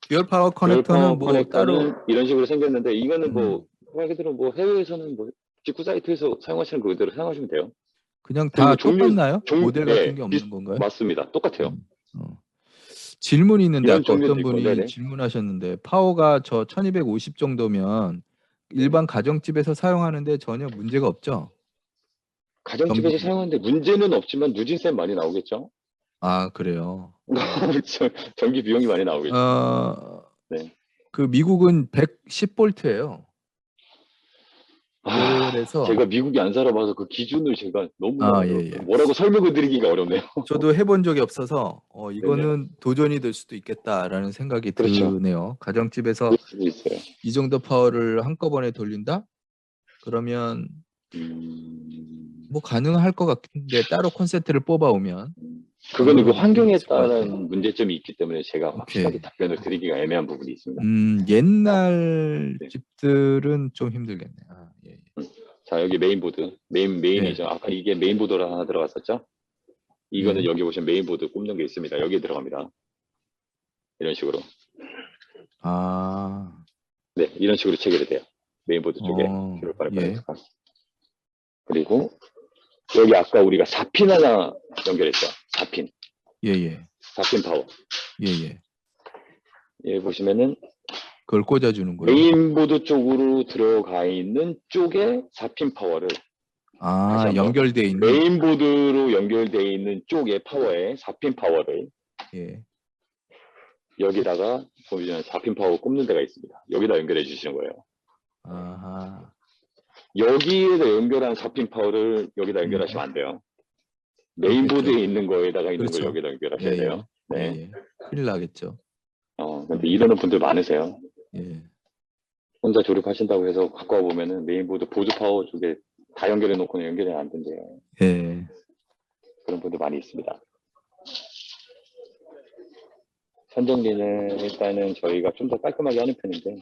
듀얼 파워 커넥터는 뭐 따로 이런 식으로 생겼는데 이거는 뭐 말 그대로 뭐 해외에서는 뭐 직구 사이트에서 사용하시는 거 그대로 사용하시면 돼요. 그냥 다 똑같나요? 모델 같은 네, 게 없는 건가요? 맞습니다. 똑같아요. 질문이 있는데 이런 아까 어떤 종류도 있고, 분이 네네. 질문하셨는데 파워가 저 1250 정도면 일반 가정집에서 사용하는데 전혀 문제가 없죠? 가정집에서 전기- 사용하는데 문제는 없지만 누진세 많이 나오겠죠. 아 그래요. 전기 비용이 많이 나오겠죠. 네. 그 미국은 110볼트예요. 그래서 제가 미국에 안 살아봐서 그 기준을 제가 너무 예. 뭐라고 설명을 드리기가 어렵네요. 저도 해본 적이 없어서 이거는 도전이 될 수도 있겠다라는 생각이 그렇죠. 드네요. 가정집에서 그럴 수도 있어요. 이 정도 파워를 한꺼번에 돌린다? 그러면 뭐 가능할 것 같은데 따로 콘센트를 뽑아오면 그거는 그 좀 환경에 있을 것 같아요. 따른 문제점이 있기 때문에 제가 확실하게 오케이. 답변을 드리기가 애매한 부분이 있습니다. 옛날 네. 집들은 좀 힘들겠네. 예. 자, 여기 메인보드. 메인이죠. 아까 이게 메인보드로 하나 들어갔었죠? 이거는 네. 여기 보시면 메인보드 꼽는 게 있습니다. 여기에 들어갑니다. 이런 식으로. 네, 이런 식으로 체결이 돼요. 메인보드 쪽에. 예. 그리고 여기 아까 우리가 4핀 하나 연결했죠. 4핀. 예. 4핀 파워. 예. 여기 보시면은 그걸 꽂아주는 거예요. 메인보드 쪽으로 들어가 있는 쪽에 4핀 파워를 다시 한번. 연결돼 있는. 메인보드로 연결되어 있는 쪽의 파워에 4핀 파워를 예. 여기다가 보면 4핀 파워 꼽는 데가 있습니다. 여기다 연결해 주시는 거예요. 아하. 여기에다 연결한 4핀 파워를 여기다 연결하시면 안 돼요. 메인보드에 있는 거에다가 있는 그렇죠. 걸 여기다 연결하셔야 돼요. 네. 예. 큰일 나겠죠. 근데 이러는 분들 많으세요. 예. 혼자 조립하신다고 해서 갖고 와 보면은 메인보드 보드 파워 쪽에 다 연결해 놓고는 연결이 안 된대요. 예. 그런 분들 많이 있습니다. 선정리는 일단은 저희가 좀 더 깔끔하게 하는 편인데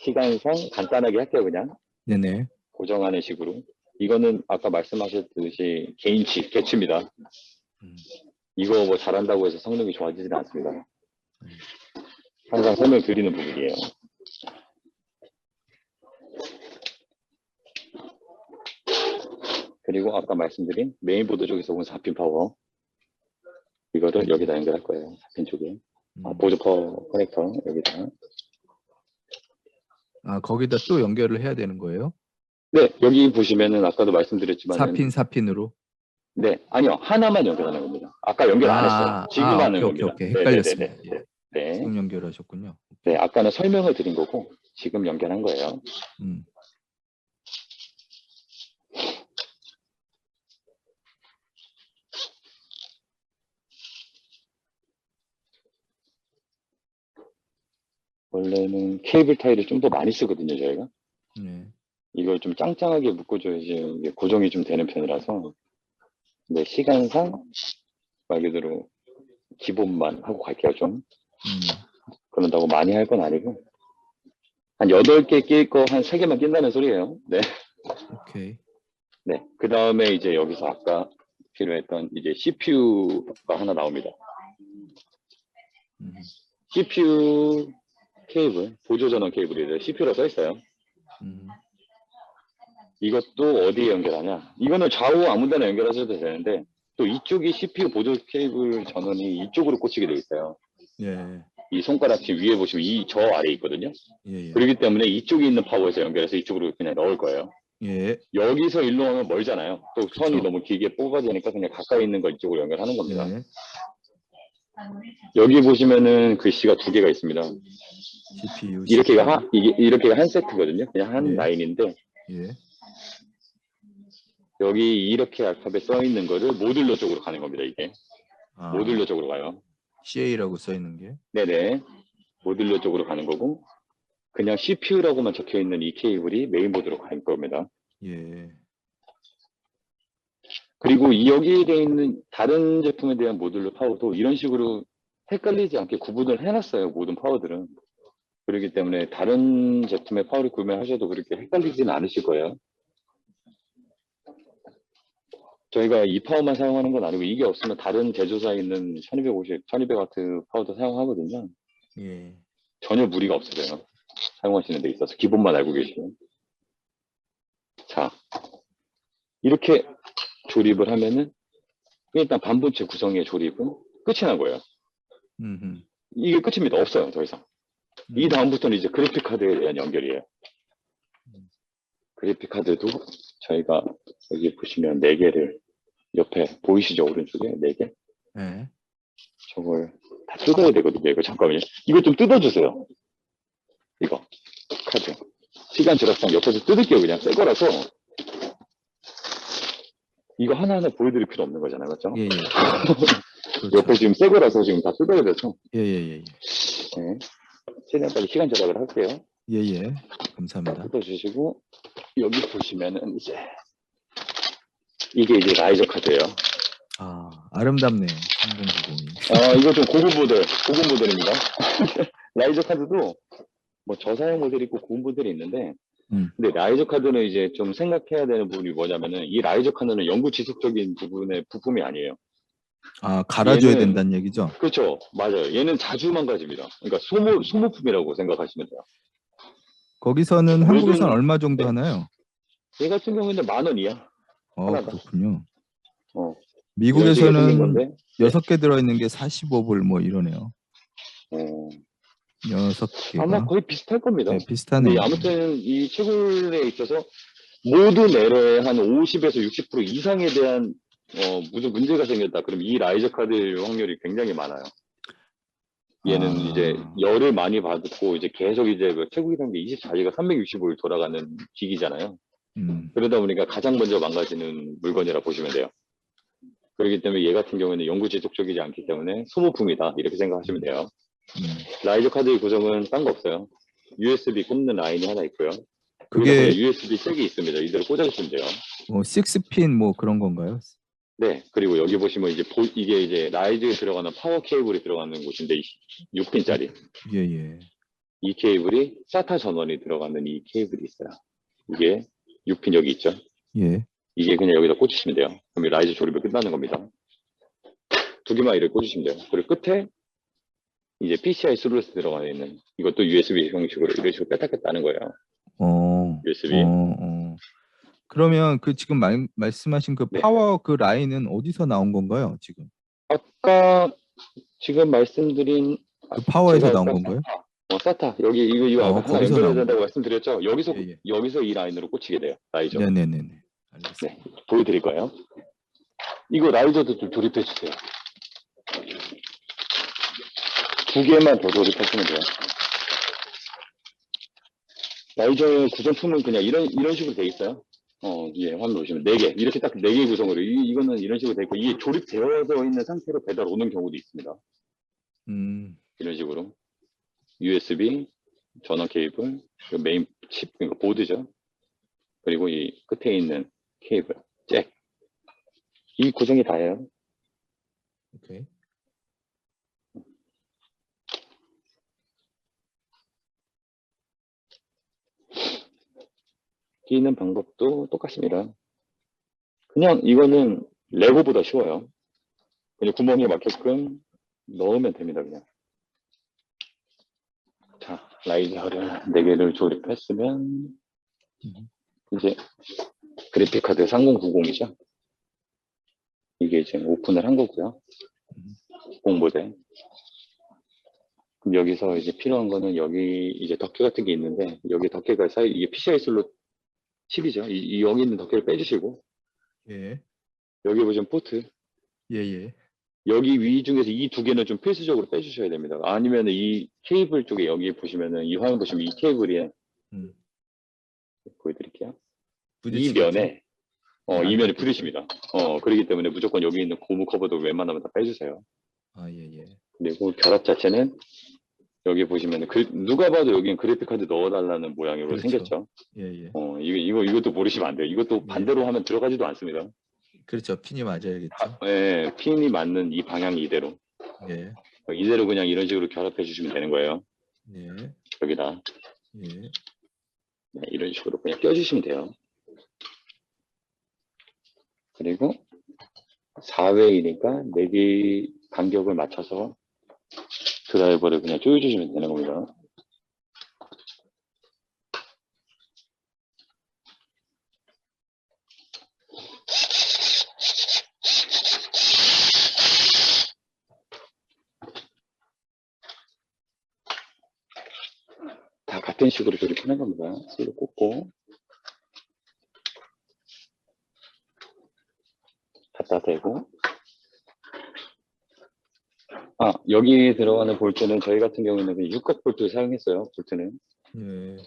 시간상 간단하게 할게요. 그냥 네네. 고정하는 식으로. 이거는 아까 말씀하셨듯이 개인치, 개치입니다. 이거 뭐 잘한다고 해서 성능이 좋아지지는 않습니다. 항상 설명드리는 부분이에요. 그리고 아까 말씀드린 메인보드 쪽에서 온 4핀 파워 이거를 여기다 연결할 거예요. 4핀 쪽에. 보조 파워 커넥터 여기다. 아, 거기다 또 연결을 해야 되는 거예요? 네, 여기 보시면은 아까도 말씀드렸지만 4핀으로? 네, 아니요. 하나만 연결하는 겁니다. 아까 연결 안 했어요. 지금 하는 오케이, 겁니다. 오케이. 네, 헷갈렸습니다. 네, 네, 예. 네. 지금 연결하셨군요. 네, 아까는 설명을 드린 거고 지금 연결한 거예요. 음. 원래는 케이블 타이를 좀 더 많이 쓰거든요, 저희가. 네. 이걸 좀 짱짱하게 묶어줘야지 이게 고정이 좀 되는 편이라서. 근데 시간상 말 그대로 기본만 하고 갈게요, 좀. 그런다고 많이 할 건 아니고. 한 8개 낄 거 한 3개만 낀다는 소리예요. 네. 오케이. 네. 그 다음에 이제 여기서 아까 필요했던 이제 CPU가 하나 나옵니다. CPU 케이블, 보조전원 케이블이래요. CPU라고 써있어요. 이것도 어디에 연결하냐? 이거는 좌우 아무 데나 연결하셔도 되는데 또 이쪽이 CPU 보조 케이블 전원이 이쪽으로 꽂히게 돼 있어요. 예. 이 손가락지 위에 보시면 이 저 아래 있거든요. 예. 예. 그렇기 때문에 이쪽에 있는 파워에서 연결해서 이쪽으로 그냥 넣을 거예요. 예. 여기서 일로 하면 멀잖아요. 또 선이 그쵸. 너무 길게 뽑아지니까 그냥 가까이 있는 거 이쪽으로 연결하는 겁니다. 예. 여기 보시면은 글씨가 2개가 있습니다. CPU. 이렇게가 한 세트거든요. 그냥 한 네. 라인인데 예. 여기 이렇게 알파벳 써 있는 거를 모듈러 쪽으로 가는 겁니다. 이게 아, 모듈러 쪽으로 가요. CA라고 써 있는 게. 네네. 모듈러 쪽으로 가는 거고 그냥 CPU라고만 적혀 있는 이 케이블이 메인보드로 갈 겁니다. 예. 그리고 여기에 되어 있는 다른 제품에 대한 모듈러 파워도 이런 식으로 헷갈리지 않게 구분을 해놨어요. 모든 파워들은. 그렇기 때문에 다른 제품의 파워를 구매하셔도 그렇게 헷갈리지는 않으실 거예요. 저희가 이 파워만 사용하는 건 아니고 이게 없으면 다른 제조사에 있는 1250, 1200W 파워도 사용하거든요. 예. 전혀 무리가 없어요. 사용하시는 데 있어서 기본만 알고 계시면. 자, 이렇게 조립을 하면은 일단 반본체 구성의 조립은 끝이 난 거예요. 이게 끝입니다. 없어요. 더 이상. 이 다음부터는 이제 그래픽 카드에 대한 연결이에요. 그래픽 카드도 저희가 여기 보시면 4개를 옆에 보이시죠? 오른쪽에 4개? 예. 저걸 다 뜯어야 되거든요. 이거 잠깐만요. 이거 좀 뜯어주세요. 이거 카드. 시간 절약상 옆에서 뜯을게요. 그냥 새 거라서. 이거 하나하나 보여드릴 필요 없는 거잖아요. 맞죠? 예. 예. 옆에 지금 새 거라서 지금 다 뜯어야 돼서. 예. 네. 최대한 빨리 시간 절약을 할게요. 예. 감사합니다. 뜯어주시고 여기 보시면은 이게 이제 라이저 카드예요. 아, 아름답네요. 3090이. 이거 좀 고급 모델입니다. 라이저 카드도 뭐 저사양 모델이 있고 고급 모델이 있는데 근데 라이저 카드는 이제 좀 생각해야 되는 부분이 뭐냐면은 이 라이저 카드는 영구 지속적인 부분의 부품이 아니에요. 아, 갈아줘야 얘는- 된다는 얘기죠? 그렇죠. 맞아요. 얘는 자주 망가집니다. 그러니까 소모품이라고 생각하시면 돼요. 거기서는 한국에서는 모든- 얼마 정도 하나요? 얘 같은 경우에는 10,000원 이야. 하나다. 그렇군요. 어. 미국에서는 건데 6개 들어있는 게 45불 뭐 이러네요. 어, 6개가. 아마 거의 비슷할 겁니다. 네, 비슷하네요. 근데 아무튼 이 채굴에 있어서 모든 에러의 한 50에서 60% 이상에 대한 무슨 문제가 생겼다. 그럼 이 라이저 카드의 확률이 굉장히 많아요. 얘는 이제 열을 많이 받고 이제 계속 이제 채굴이라는 게 24시간 365일 돌아가는 기기잖아요. 그러다 보니까 가장 먼저 망가지는 물건이라 보시면 돼요. 그렇기 때문에 얘 같은 경우에는 영구 지속적이지 않기 때문에 소모품이다 이렇게 생각하시면 돼요. 라이저 카드의 구성은 딴 거 없어요. USB 꼽는 라인이 하나 있고요. 그게 USB 색이 있습니다. 이대로 꽂아주시면 돼요. 6핀 뭐 그런 건가요? 네, 그리고 여기 보시면 이제 이게 이제 라이즈에 들어가는 파워 케이블이 들어가는 곳인데 6핀짜리 예. 이 케이블이 SATA 전원이 들어가는 이 케이블이 있어요. 이게 6핀 여기 있죠. 예. 이게 그냥 여기다 꽂으시면 돼요. 그럼 이 라이즈 조립이 끝나는 겁니다. 2개만 이렇게 꽂으시면 돼요. 그리고 끝에 이제 PCI 슬롯에 들어가 있는 이것도 USB 형식으로 이런 식으로 뺐다 뺐다 하는 거예요. USB. 그러면 그 지금 말씀하신 그 네. 파워 그 라인은 어디서 나온 건가요? 지금 아까 지금 말씀드린 그 파워에서 제가 나온 아까 건가요? SATA 여기 이거 하나 거기서 연결해야 나온 된다고 거예요. 말씀드렸죠. 여기서 예, 예. 여기서 이 라인으로 꽂히게 돼요. 라이저. 네네네네. 알겠습니다. 네, 보여드릴 거예요. 이거 라이저도 좀 조립해 주세요. 2개만 더 조립하시면 돼요. 라이저의 구성품은 그냥 이런 식으로 돼 있어요. 예, 화면 보시면 4개. 이렇게 딱 4개 구성으로. 이거는 이런 식으로 돼 있고, 이게 조립되어져 있는 상태로 배달 오는 경우도 있습니다. 이런 식으로. USB, 전원 케이블, 메인 칩, 그러니까 보드죠. 그리고 이 끝에 있는 케이블, 잭. 이 구성이 다예요. 오케이. 끼는 방법도 똑같습니다. 그냥 이거는 레고보다 쉬워요. 그냥 구멍에 맞게끔 넣으면 됩니다. 그냥. 자, 라이저를 4개를 조립했으면 이제 그래픽카드 3090이죠. 이게 이제 오픈을 한 거고요. 90 모델. 그럼 여기서 이제 필요한 거는 여기 이제 덕ker 같은 게 있는데 여기 덕ker가 이게 PCI 슬롯 칩이죠. 여기 있는 덕ker를 빼주시고 예. 여기 보시면 포트 예예. 여기 위 중에서 이 2개는 좀 필수적으로 빼주셔야 됩니다. 아니면 이 케이블 쪽에 여기 보시면은 이 화면 보시면 이 케이블이 보여드릴게요. 이 면에 이 면에 부딪힙니다. 그렇기 때문에 무조건 여기 있는 고무 커버도 웬만하면 다 빼주세요. 아 예예. 그리고 결합 자체는 여기 보시면은 누가 봐도 여기는 그래픽 카드 넣어달라는 모양으로 그렇죠. 생겼죠. 예예. 이것도 모르시면 안 돼요. 이것도 반대로 하면 들어가지도 않습니다. 그렇죠. 핀이 맞아야겠죠. 네, 핀이 맞는 이 방향이 이대로. 예. 이대로 그냥 이런 식으로 결합해 주시면 되는 거예요. 예. 여기다. 예. 네, 이런 식으로 그냥 껴주시면 돼요. 그리고 4웨이니까 4개 간격을 맞춰서 드라이버를 그냥 조여주시면 되는 겁니다. 다 같은 식으로 조립하는 겁니다. 실로 꽂고 갖다 대고 여기 들어가는 볼트는 저희 같은 경우는 그냥 6각 볼트 사용했어요. 볼트는. 예.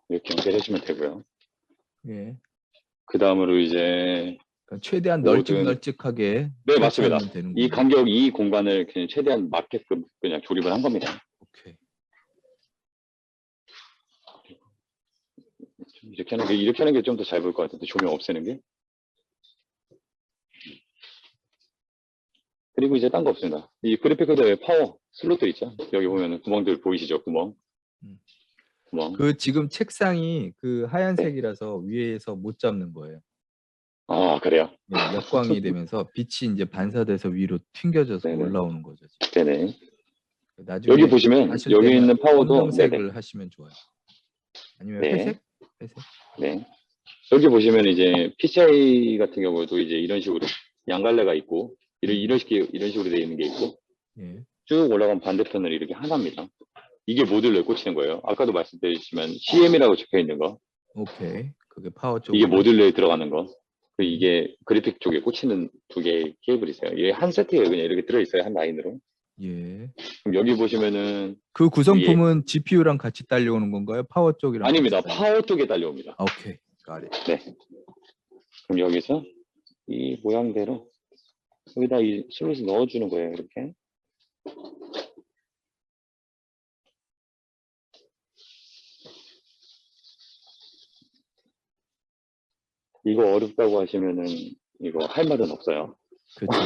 이렇게 연결해 주면 되고요. 예. 그 다음으로 이제 그러니까 최대한 모든- 널찍하게 네, 맞습니다. 설치하면 되는 이 거예요. 간격, 이 공간을 그냥 최대한 맞게끔 그냥 조립을 한 겁니다. 오케이. 이렇게 하는 게 좀 더 잘 보일 것 같은데 조명 없애는 게. 그리고 이제 딴 거 없습니다. 이 그래픽 카드에 파워 슬롯들 있죠. 여기 보면 구멍들 보이시죠? 구멍. 그 지금 책상이 그 하얀색이라서 위에서 못 잡는 거예요. 그래요? 예, 역광이 되면서 빛이 이제 반사돼서 위로 튕겨져서 네네. 올라오는 거죠. 지금. 네네. 나중에 여기 보시면 하실 여기 때는 있는 파워도 검정색을 하시면 좋아요. 아니면 네. 회색? 회색? 네. 여기 보시면 이제 PCI 같은 경우도 이제 이런 식으로 양갈래가 있고 이런 식으로 되어 있는 게 있고 예. 쭉 올라가면 반대편을 이렇게 하나입니다. 이게 모듈러에 꽂히는 거예요. 아까도 말씀드렸지만 CM이라고 적혀 있는 거. 오케이. 그게 파워 쪽. 이게 모듈러에 들어가는 거. 그 이게 그래픽 쪽에 꽂히는 두 개의 케이블이 있어요. 이게 한 세트에 그냥 이렇게 들어있어요. 한 라인으로. 예. 그럼 여기 보시면은 그 구성품은 GPU랑 같이 딸려오는 건가요? 파워 쪽이랑? 아닙니다. 같이 파워 쪽에 달려옵니다. 아, 오케이. got it. 네. 그럼 여기서 이 모양대로 여기다 이 슬롯을 넣어주는 거예요. 이렇게. 이거 어렵다고 하시면은 이거 할 말은 없어요. 그렇죠.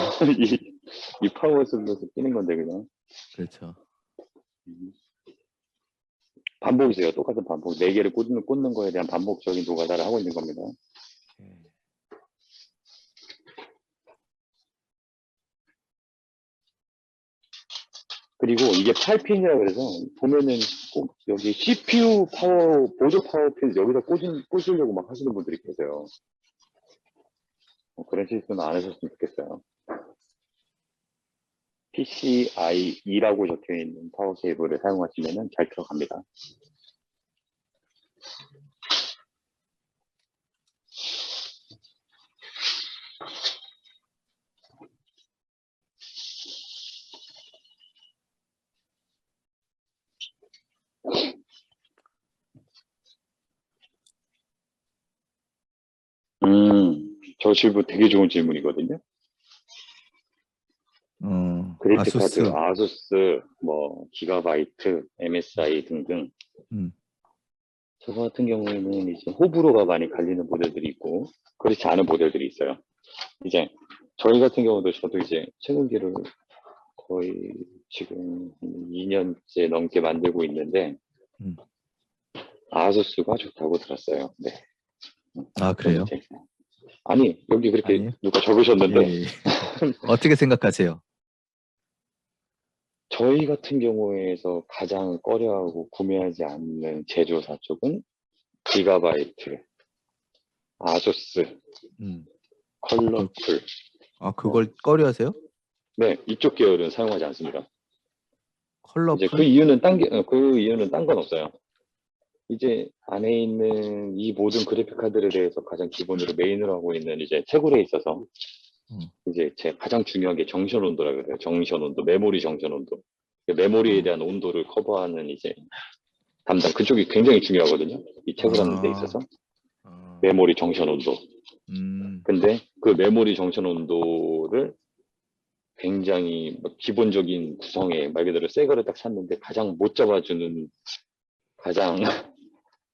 이 파워 슬롯을 끼는 건데 그냥 그렇죠. 반복이세요. 똑같은 반복. 4개를 꽂는 거에 대한 반복적인 노가다를 하고 있는 겁니다. 예. 그리고 이게 8핀이라 그래서 보면은 꼭 여기 CPU 파워, 보조 파워 핀 여기다 꽂으려고 막 하시는 분들이 계세요. 그런 실수는 안 하셨으면 좋겠어요. PCIe라고 적혀 있는 파워 케이블을 사용하시면 잘 들어갑니다. 저 질문 되게 좋은 질문이거든요. 그래픽 카드, 아수스, 뭐 기가바이트, MSI 등등. 저 같은 경우에는 이제 호불호가 많이 갈리는 모델들이 있고 그렇지 않은 모델들이 있어요. 이제 저희 같은 경우도 저도 이제 최근기를 거의 지금 2년째 넘게 만들고 있는데 아수스가 좋다고 들었어요. 네. 아, 그래요? 아니 여기 그렇게 아니에요? 누가 적으셨는데 예, 예. 어떻게 생각하세요? 저희 같은 경우에서 가장 꺼려하고 구매하지 않는 제조사 쪽은 기가바이트, 아수스, 컬러풀. 아, 그걸 꺼려하세요? 네, 이쪽 계열은 사용하지 않습니다. 컬러풀? 이제 그 이유는 딴 건 없어요. 이제 안에 있는 이 모든 그래픽 카드에 대해서 가장 기본으로 메인으로 하고 있는 이제 채굴에 있어서 이제 제 가장 중요한 게 정션 온도라 그래요. 정션 온도, 메모리 정션 온도. 메모리에 대한 온도를 커버하는 이제 담당 그쪽이 굉장히 중요하거든요. 이 채굴하는 데 있어서 메모리 정션 온도. 근데 그 메모리 정션 온도를 굉장히 기본적인 구성에 말 그대로 새 거를 딱 샀는데 가장 못 잡아주는 가장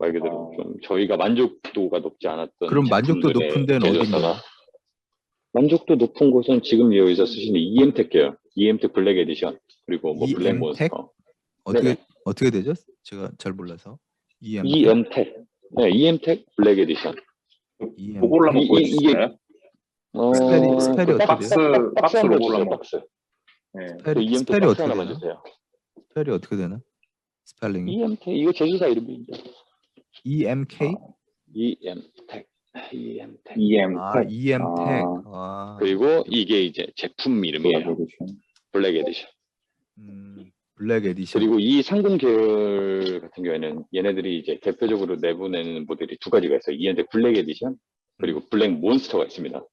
말 그대로 좀 저희가 만족도가 높지 않았던 그럼 만족도 제품들의 높은 데는 제조사가 어딘가요? 만족도 높은 곳은 지금 여기서 쓰시는 EM텍 계열, EM텍 블랙 에디션 그리고 뭐 블랙 EM텍? 몬스터. 어떻게 되죠? 제가 잘 몰라서. EM텍. 네, EM텍 블랙 에디션. 그걸로 한번 보여주실까요? 스펠이 그 어떻게 돼요? 박스 로고를 한번 주세요. 한번. 박스. 네. 그 EM텍 스펠이 박스 어떻게 하나만 되나? 주세요. 스펠이 어떻게 되나? 스펠링이? EM텍 이거 제조사 이름입니다. EMK? EM텍. 아, EM텍. 아, 그리고 이게 이제 제품 이름이에요. 블랙 에디션. 블랙 에디션. 그리고 이 상금 계열 같은 경우에는 얘네들이 이제 대표적으로 내보내는 모델이 두 가지가 있어요. EM텍 블랙 에디션 그리고 블랙 몬스터가 있습니다.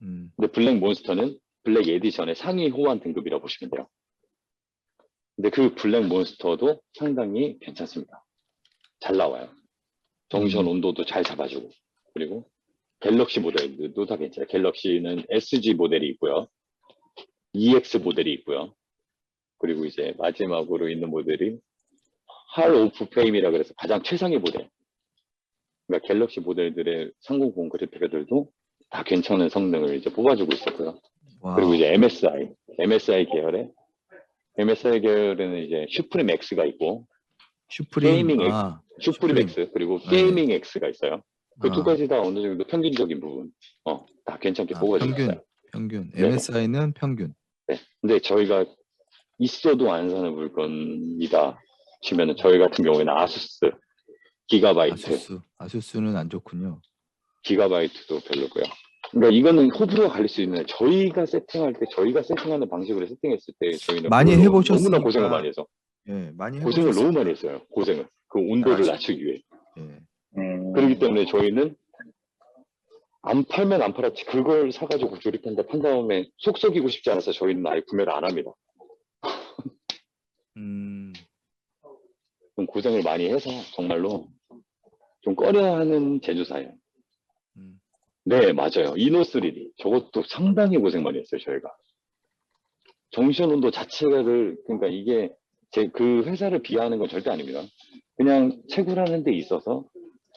근데 블랙 몬스터는 블랙 에디션의 상위 호환 등급이라고 보시면 돼요. 근데 그 블랙 몬스터도 상당히 괜찮습니다. 잘 나와요. 정션 온도도 잘 잡아주고 그리고 갤럭시 모델도 다 괜찮아요. 갤럭시는 SG 모델이 있고요. EX 모델이 있고요. 그리고 이제 마지막으로 있는 모델이 할 오프 프레임이라 그래서 가장 최상위 모델. 그러니까 갤럭시 모델들의 390 그래픽들도 다 괜찮은 성능을 이제 뽑아주고 있었고요. 와우. 그리고 이제 MSI 계열에는 이제 슈프림 X가 있고 슈프림. 게이밍 슈프림 슈프림. X 그리고 네. 게이밍 X가 있어요. 그 두 가지 다 어느 정도 평균적인 부분, 다 괜찮게 뽑아주고 있어요. 평균. 네네. MSI는 평균. 네. 근데 저희가 있어도 안 사는 물건이다 치면은 저희 같은 경우에는 아수스, 기가바이트, 아수스는 안 좋군요. 기가바이트도 별로고요. 그러니까 이거는 호불호가 갈릴 수 있는데 저희가 세팅하는 방식으로 세팅했을 때 저희는 많이 그걸로 해보셨으니까. 너무나 고생을 많이 해서 예, 많이 고생을 해보셨으니까. 너무 많이 했어요. 그 온도를 낮추기 위해. 예. 그렇기 때문에 저희는 안 팔면 안 팔았지 그걸 사가지고 조립한다 판 다음에 속 썩이고 싶지 않아서 저희는 아예 구매를 안 합니다. 좀 고생을 많이 해서 정말로 좀 꺼려하는 제조사예요. 네, 맞아요. 이노3D 저것도 상당히 고생 많이 했어요. 저희가 정션 온도 자체를 그러니까 이게 제 그 회사를 비하하는 건 절대 아닙니다. 그냥 채굴하는 데 있어서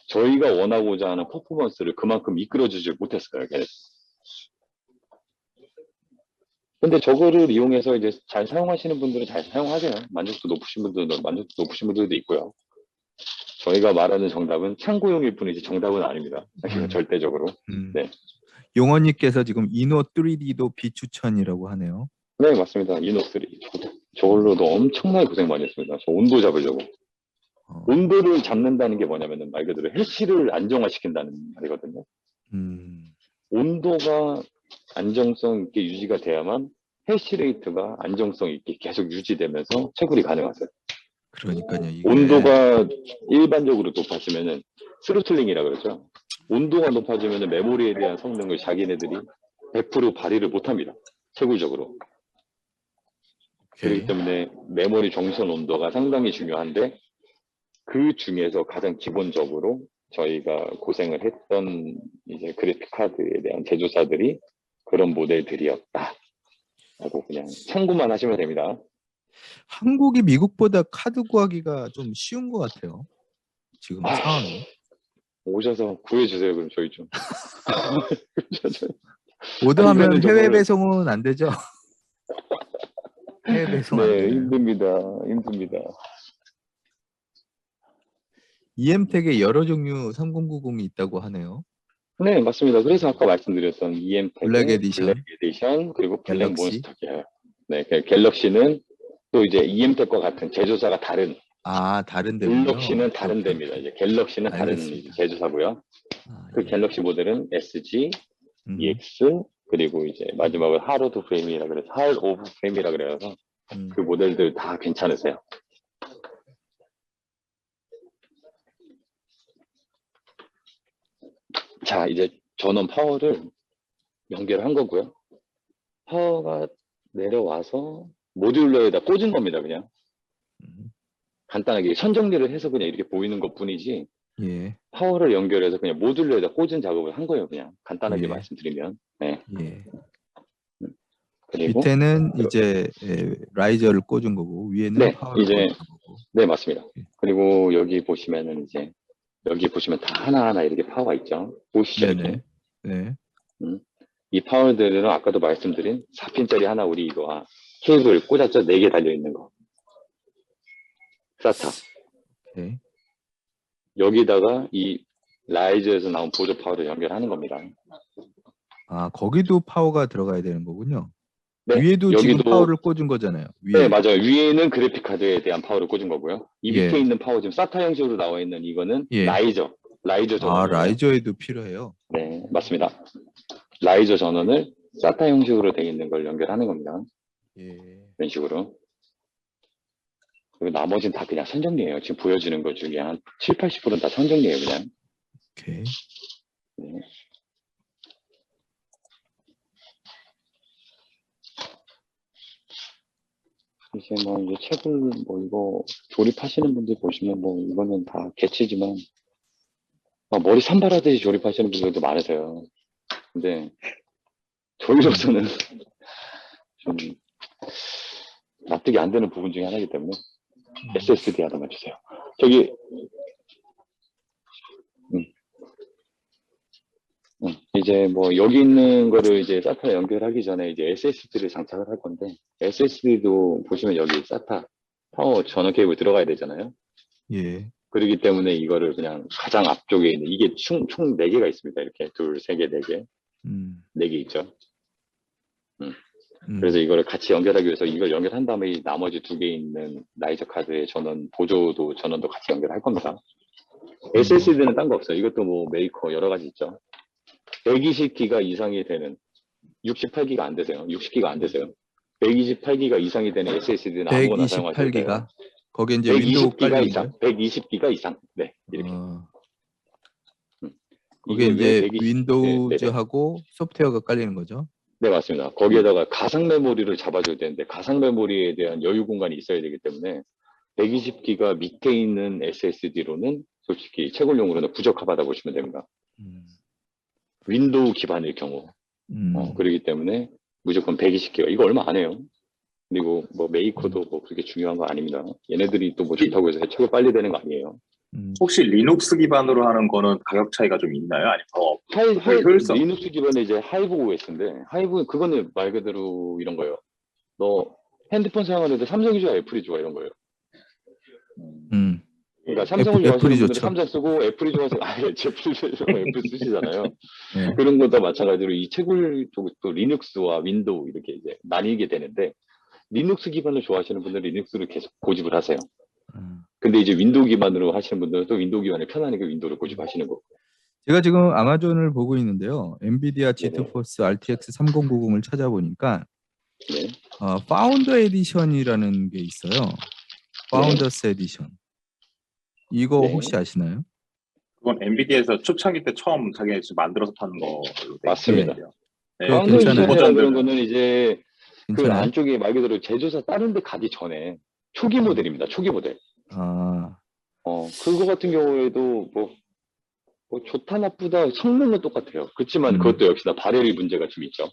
저희가 원하고자 하는 퍼포먼스를 그만큼 이끌어주지 못했어요. 걔네들. 근데 저거를 이용해서 이제 잘 사용하시는 분들은 잘 사용하세요. 만족도 높으신 분들도 만족도 높으신 분들도 있고요. 저희가 말하는 정답은 참고용일 뿐이지 정답은 아닙니다. 절대적으로. 네. 용원님께서 지금 이노 3D도 비추천이라고 하네요. 네, 맞습니다. 이노3. 저걸로도 엄청나게 고생 많이 했습니다. 저 온도 잡으려고. 온도를 잡는다는 게 뭐냐면은 말 그대로 해시를 안정화시킨다는 말이거든요. 온도가 안정성 있게 유지가 돼야만 해시레이트가 안정성 있게 계속 유지되면서 채굴이 가능하세요. 그러니까요. 이게 온도가 일반적으로 높아지면은 스로틀링이라 그러죠. 온도가 높아지면은 메모리에 대한 성능을 자기네들이 100% 발휘를 못합니다. 채굴적으로. 그렇기 때문에 메모리 정선 온도가 상당히 중요한데 그 중에서 가장 기본적으로 저희가 고생을 했던 이제 그래픽 카드에 대한 제조사들이 그런 모델들이었다. 라고 그냥 참고만 하시면 됩니다. 한국이 미국보다 카드 구하기가 좀 쉬운 것 같아요. 지금 상황이. 오셔서 구해주세요. 그럼 저희 좀. 오더하면 이거는 해외 정말- 배송은 안 되죠? 해외 배송 안 네, 되나요? 힘듭니다. EM텍에 여러 종류 3090이 있다고 하네요. 네, 맞습니다. 그래서 아까 말씀드렸던 EM텍, 블랙 에디션. 그리고 블랙 갤럭시. 몬스터예요. 네, 그 갤럭시는 또 이제 EM텍과 같은 제조사가 다른, 아, 다른 데군요. 갤럭시는 다른 오케이. 데입니다. 이제 갤럭시는 다른 알겠습니다. 제조사고요. 아, 그 예. 갤럭시 모델은 SG, 음, EX, 그리고 이제 마지막으로 하로드 프레임이라 그래서 할 오브 프레임이라 그래서 음. 그 모델들 다 괜찮으세요. 자, 이제 전원 파워를 연결한 거고요. 파워가 내려와서 모듈러에다 꽂은 겁니다, 그냥. 음. 간단하게 선정리를 해서 그냥 이렇게 보이는 것 뿐이지, 예, 파워를 연결해서 그냥 모듈러에다 꽂은 작업을 한 거예요, 그냥. 간단하게 예. 말씀드리면. 네. 예. 그리고, 밑에는 이제 라이저를 꽂은 거고 위에는 네, 파워를 이제- 꽂은 거고. 네, 맞습니다. 예. 그리고 여기 보시면은 이제, 여기 보시면 다 하나하나 이렇게 파워가 있죠. 보시죠, 이렇게. 네네. 네. 이 파워들은 아까도 말씀드린 4핀짜리 하나 우리 이거와 케이블 꽂았죠? 4개 달려있는 거. SATA. 오케이. 여기다가 이 라이즈에서 나온 보조 파워를 연결하는 겁니다. 아, 거기도 파워가 들어가야 되는 거군요. 네, 위에도 지금 여기도- 파워를 꽂은 거잖아요. 위에. 네, 맞아요. 위에는 그래픽 카드에 대한 파워를 꽂은 거고요. 이 밑에 예. 있는 파워 지금 SATA 형식으로 나와 있는 이거는 예. 라이저 아, 전원이에요. 라이저에도 필요해요. 네, 맞습니다. 라이저 전원을 SATA 형식으로 되어 있는 걸 연결하는 겁니다. 예. 이런 식으로. 그리고 나머지는 다 그냥 선정리예요. 지금 보여지는 것 중에 한 7, 80%는 다 선정리예요, 그냥. 오케이. 네. 이제 뭐 이제 책을 뭐 이거 조립하시는 분들 보시면 뭐 이거는 다 개치지만 머리 산발하듯이 조립하시는 분들도 많으세요. 근데 저희로서는 좀 납득이 안 되는 부분 중에 하나이기 때문에 SSD 하나만 주세요. 저기 이제 뭐 여기 있는 거를 이제 SATA 연결하기 전에 이제 SSD를 장착을 할 건데 SSD도 보시면 여기 SATA 파워 전원 케이블 들어가야 되잖아요. 예. 그렇기 때문에 이거를 그냥 가장 앞쪽에 있는 이게 총 4개가 있습니다. 이렇게 2, 3개, 4개. 음. 4개 있죠. 그래서 이거를 같이 연결하기 위해서 이걸 연결한 다음에 이 나머지 2개 있는 라이저 카드의 전원도 같이 연결할 겁니다. SSD는 딴 거 없어요. 이것도 뭐 메이커 여러 가지 있죠. 120기가 이상이 되는 68기가 안 되세요. 60기가 안 되세요. 128기가 이상이 되는 SSD는 아무거나 사용하셔도 돼요. 128기가. 거기에 이제 윈도우 120기가 깔려 이상, 120기가 이상. 네, 이렇게. 그게 이게 왜 이제 120 윈도우즈하고 소프트웨어가 깔리는 거죠. 네, 맞습니다. 거기에다가 가상 메모리를 잡아줘야 되는데 가상 메모리에 대한 여유 공간이 있어야 되기 때문에 120기가 밑에 있는 SSD로는 솔직히 채굴용으로는 부적합하다 보시면 됩니다. 음. 윈도우 기반일 경우. 그렇기 때문에 무조건 120기가. 이거 얼마 안 해요. 그리고 뭐 메이커도 뭐 그렇게 중요한 거 아닙니다. 얘네들이 또 뭐 좋다고 해서 해체가 빨리 되는 거 아니에요. 혹시 리눅스 기반으로 하는 거는 가격 차이가 좀 있나요? 아니 더 효율성? 리눅스 기반의 이제 하이브 OS인데 하이브 그거는 말 그대로 이런 거예요. 너 핸드폰 사용하는데 삼성이 좋아, 애플이 좋아 이런 거예요. 그러니까 삼성을 좋아하시는 애플이 분들은 좋죠. 삼성 쓰고 애플이 좋아서 애플 쓰시잖아요. 네. 그런 것도 마찬가지로 이 채굴 쪽도 리눅스와 윈도우 이렇게 이제 나뉘게 되는데 리눅스 기반을 좋아하시는 분들은 리눅스를 계속 고집을 하세요. 근데 이제 윈도우 기반으로 하시는 분들은 또 윈도우 기반이 편하니까 윈도우를 고집하시는 거고. 제가 지금 아마존을 보고 있는데요. 엔비디아 네네. 지트포스 RTX 3090을 찾아보니까 네. 파운더 에디션이라는 게 있어요. 파운더스 에디션. 이거 네. 혹시 아시나요? 그건 엔비디아에서 초창기 때 처음 자기가 만들어서 파는 거 맞습니다. 네. 그거 파운더 괜찮아요. 에디션이라 그런 거는 이제 그 괜찮아요? 안쪽에 말 그대로 제조사 다른 데 가기 전에 초기 모델입니다. 초기 모델. 아, 그거 같은 경우에도 뭐 좋다 나쁘다 성능은 똑같아요. 그렇지만 그것도 역시나 발열이 문제가 좀 있죠.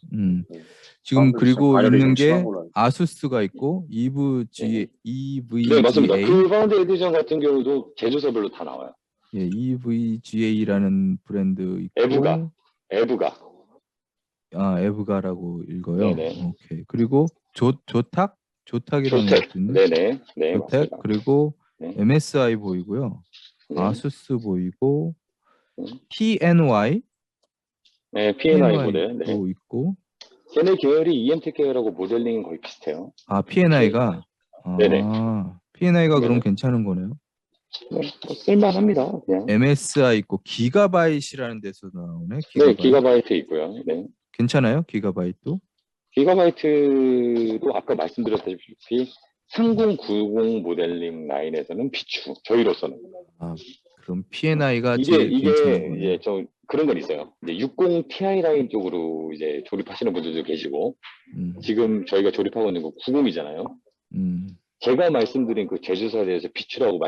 지금 파운더 그리고 에디션 발열이 있는 좀 게 심한 걸로 알고 아수스가 있고 EVGA, 네, 맞습니다. 그 파운더 에디션 같은 경우도 제조사별로 다 나와요. 예, EVGA라는 브랜드 있고 에브가. 에브가라고 읽어요. 네네. 오케이. 그리고 조탁이라는 조텍. 것도 있네. 네네. 네, 조텍 맞습니다. 그리고 네. MSI 보이고요. 네. 아수스 보이고 네. PNY 네, P&I 모델. 네. 도 있고 걔네 계열이 EMT 계열하고 모델링은 거의 비슷해요. PNI가 네네. PNI가 그럼 네네. 괜찮은 거네요. 네, 뭐 쓸만합니다. 그냥. MSI 있고 기가바이트라는 데서 나오네. 네, 기가바이트 있고요. 네. 괜찮아요? 기가바이트도? 기가바이트도 아까 말씀드렸다시피 3090 모델링 라인에서는 비추. 저희로서는. 그럼 PNI가 이게 제일 괜찮은 거네요. 이제 좀 그런 건 있어요. 이제 60 Ti 라인 쪽으로 이제 조립하시는 분들도 계시고 지금 저희가 조립하고 있는 거 90이잖아요. 제가 말씀드린 그 제조사에 대해서 비추라고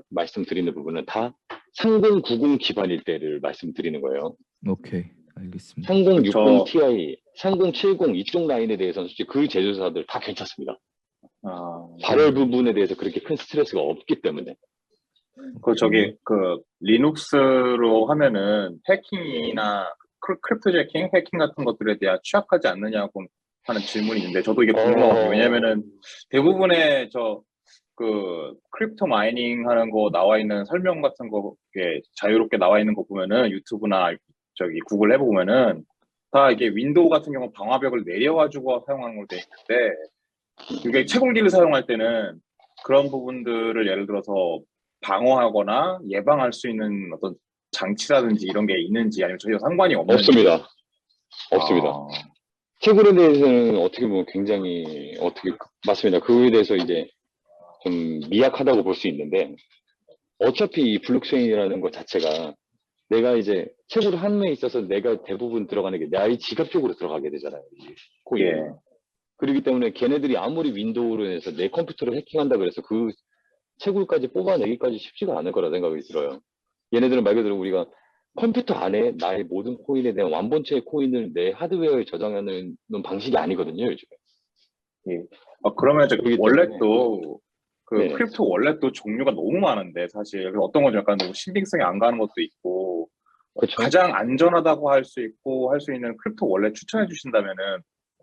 말씀드리는 부분은 다 3090 기반일 때를 말씀드리는 거예요. 오케이, 알겠습니다. 3060 Ti, 3070 이쪽 라인에 대해서는 솔직히 그 제조사들 다 괜찮습니다. 발열 부분에 대해서 그렇게 큰 스트레스가 없기 때문에. 그 리눅스로 하면은 해킹이나 크립토 해킹 같은 것들에 대한 취약하지 않느냐고 하는 질문이 있는데 저도 이게 궁금하거든요. 왜냐면은 대부분의 그 크립토 마이닝 하는 거 나와 있는 설명 같은 거 자유롭게 나와 있는 거 보면은 유튜브나 구글 해보면은 다 이게 윈도우 같은 경우 방화벽을 내려가지고 사용하는 걸로 돼 있는데 이게 채굴기를 사용할 때는 그런 부분들을 예를 들어서 방어하거나 예방할 수 있는 어떤 장치라든지 이런 게 있는지 아니면 전혀 상관이 없는지. 없습니다. 채굴에 대해서는 어떻게 보면 굉장히 맞습니다. 그거에 대해서 이제 좀 미약하다고 볼 수 있는데 어차피 이 블록체인이라는 것 자체가 내가 이제 채굴 함에 있어서 내가 대부분 들어가는 게 나의 지갑 쪽으로 들어가게 되잖아요. 코인. 예. 그렇기 때문에 걔네들이 아무리 윈도우로 해서 내 컴퓨터를 해킹한다 그래서 그 채굴까지 뽑아내기까지 쉽지가 않을 거라 생각이 들어요. 얘네들은 말 그대로 우리가 컴퓨터 안에 나의 모든 코인에 대한 완본체의 코인을 내 하드웨어에 저장하는 방식이 아니거든요, 요즘에. 예. 그러면 월렛도 크립토 월렛도 종류가 너무 많은데 사실 어떤 건 약간 너무 신빙성이 안 가는 것도 있고 그쵸? 가장 안전하다고 할 수 있고 할 수 있는 크립토 월렛 추천해 주신다면은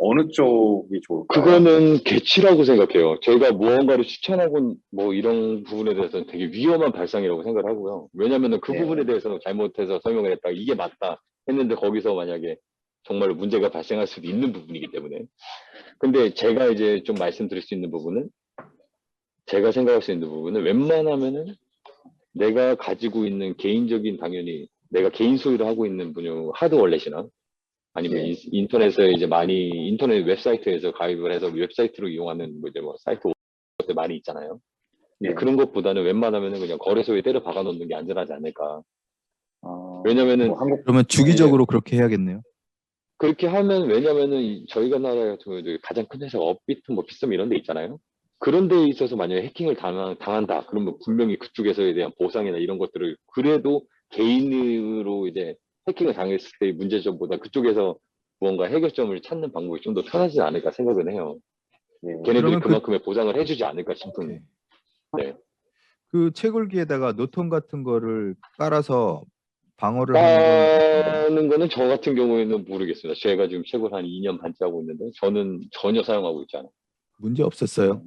어느 쪽이 좋을까요? 그거는 개치라고 생각해요. 저희가 무언가를 추천하고 뭐 이런 부분에 대해서는 되게 위험한 발상이라고 생각을 하고요. 왜냐면은 그 부분에 대해서 잘못해서 설명을 했다. 이게 맞다 했는데 거기서 만약에 정말 문제가 발생할 수도 있는 부분이기 때문에. 근데 제가 이제 좀 말씀드릴 수 있는 부분은 제가 생각할 수 있는 부분은 웬만하면은 내가 가지고 있는 개인적인 당연히 내가 개인 소유를 하고 있는 분야 하드 월렛이나 아니면 인터넷에 이제 많이 인터넷 웹사이트에서 가입을 해서 웹사이트로 이용하는 뭐 이제 뭐 사이트 것들 많이 있잖아요. 그런 것보다는 웬만하면은 그냥 거래소에 때려 박아 놓는 게 안전하지 않을까. 왜냐면은 뭐 한국 그러면 주기적으로 그렇게 해야겠네요. 그렇게 하면 왜냐면은 저희가 나라 같은 경우도 가장 큰 회사가 업비트 뭐 비썸 이런 데 있잖아요. 그런 데에 있어서 만약에 해킹을 당한다. 그러면 분명히 그쪽에서에 대한 보상이나 이런 것들을 그래도 개인으로 이제 해킹을 당했을 때의 문제점보다 그쪽에서 무언가 해결점을 찾는 방법이 좀 더 편하지 않을까 생각은 해요. 예. 걔네들이 그러면 그만큼의 보상을 해주지 않을까 싶은. 오케이. 네. 그 채굴기에다가 노통 같은 거를 깔아서 방어를 하는 건 하는 거는 저 같은 경우에는 모르겠습니다. 제가 지금 최고 한 2년 반째 하고 있는데 저는 전혀 사용하고 있지 않아요. 문제 없었어요.